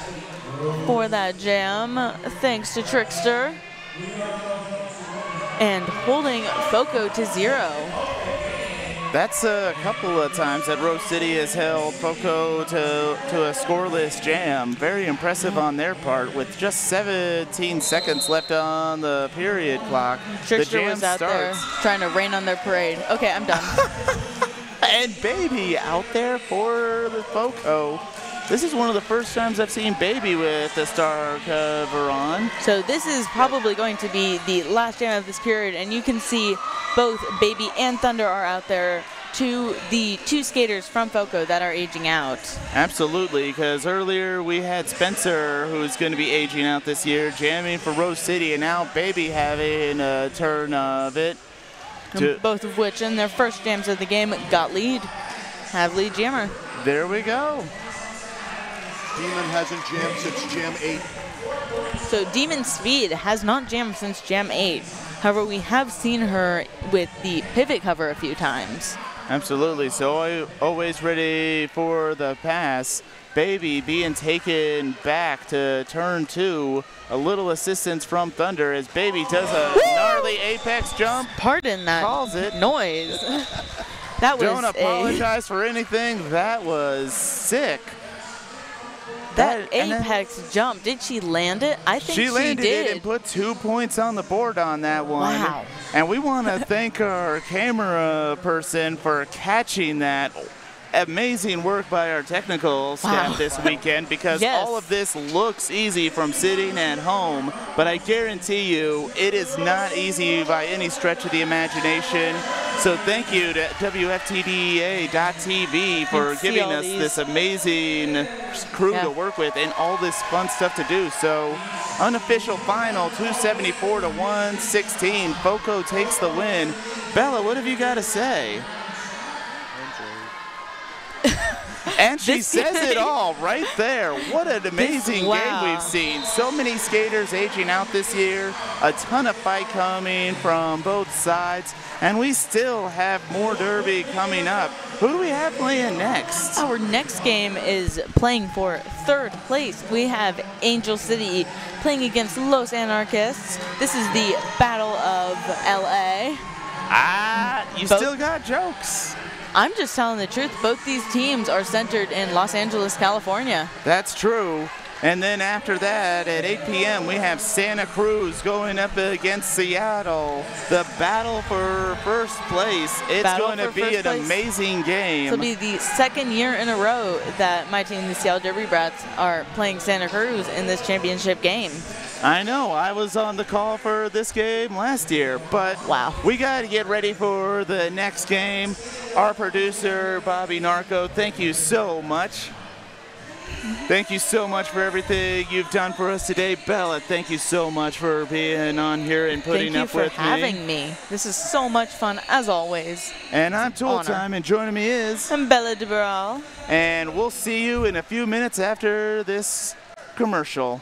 for that jam, thanks to Trickster, and holding FOCO to 0.
That's a couple of times that Rose City has held FOCO to a scoreless jam. Very impressive on their part, with just 17 seconds left on the period clock.
Trickster
the jam
was out
starts.
there trying to rain on their parade. Okay, I'm done.
And Baby out there for the FOCO. This is one of the first times I've seen Baby with the star cover on.
So this is probably going to be the last jam of this period, and you can see both Baby and Thunder are out there to the two skaters from FOCO that are aging out.
Absolutely, because earlier we had Spencer, who's going to be aging out this year, jamming for Rose City, and now Baby having a turn of it.
Both of which in their first jams of the game got lead. Have lead jammer.
There we go.
Demon hasn't jammed since Jam 8.
So Demon Speed has not jammed since Jam 8. However, we have seen her with the pivot cover a few times.
Absolutely, so always ready for the pass. Baby being taken back to turn 2. A little assistance from Thunder as Baby does a gnarly apex jump.
Pardon that
Calls it.
noise. That was
Don't apologize for anything. That was sick.
That apex jump, did she land it? I think she
landed
did.
it and put 2 points on the board on that one.
Wow.
And we want to thank our camera person for catching that. Amazing work by our technical staff this weekend, because all of this looks easy from sitting at home, but I guarantee you it is not easy by any stretch of the imagination. So thank you to WFTDA.TV for giving us this amazing crew to work with and all this fun stuff to do. So unofficial final, 274 to 116. FOCO takes the win. Bella, what have you got to say? And she says it all right there. What an amazing game we've seen. So many skaters aging out this year. A ton of fight coming from both sides. And we still have more derby coming up. Who do we have playing next?
Our next game is playing for third place. We have Angel City playing against Los Anarchists. This is the Battle of LA.
You still got jokes.
I'm just telling the truth. Both these teams are centered in Los Angeles, California.
That's true. And then after that, at 8 p.m., we have Santa Cruz going up against Seattle. The battle for first place. It's going to be an amazing game.
This will be the second year in a row that my team, the Seattle Derby Brats, are playing Santa Cruz in this championship game.
I know. I was on the call for this game last year, but we got to get ready for the next game. Our producer, Bobby Narco, thank you so much. Thank you so much for everything you've done for us today. Bella, thank you so much for being on here and putting up with me.
Thank you for having me. This is so much fun, as always.
And I'm Tool Time, and joining me is...
I'm Bella DeBral.
And we'll see you in a few minutes after this commercial.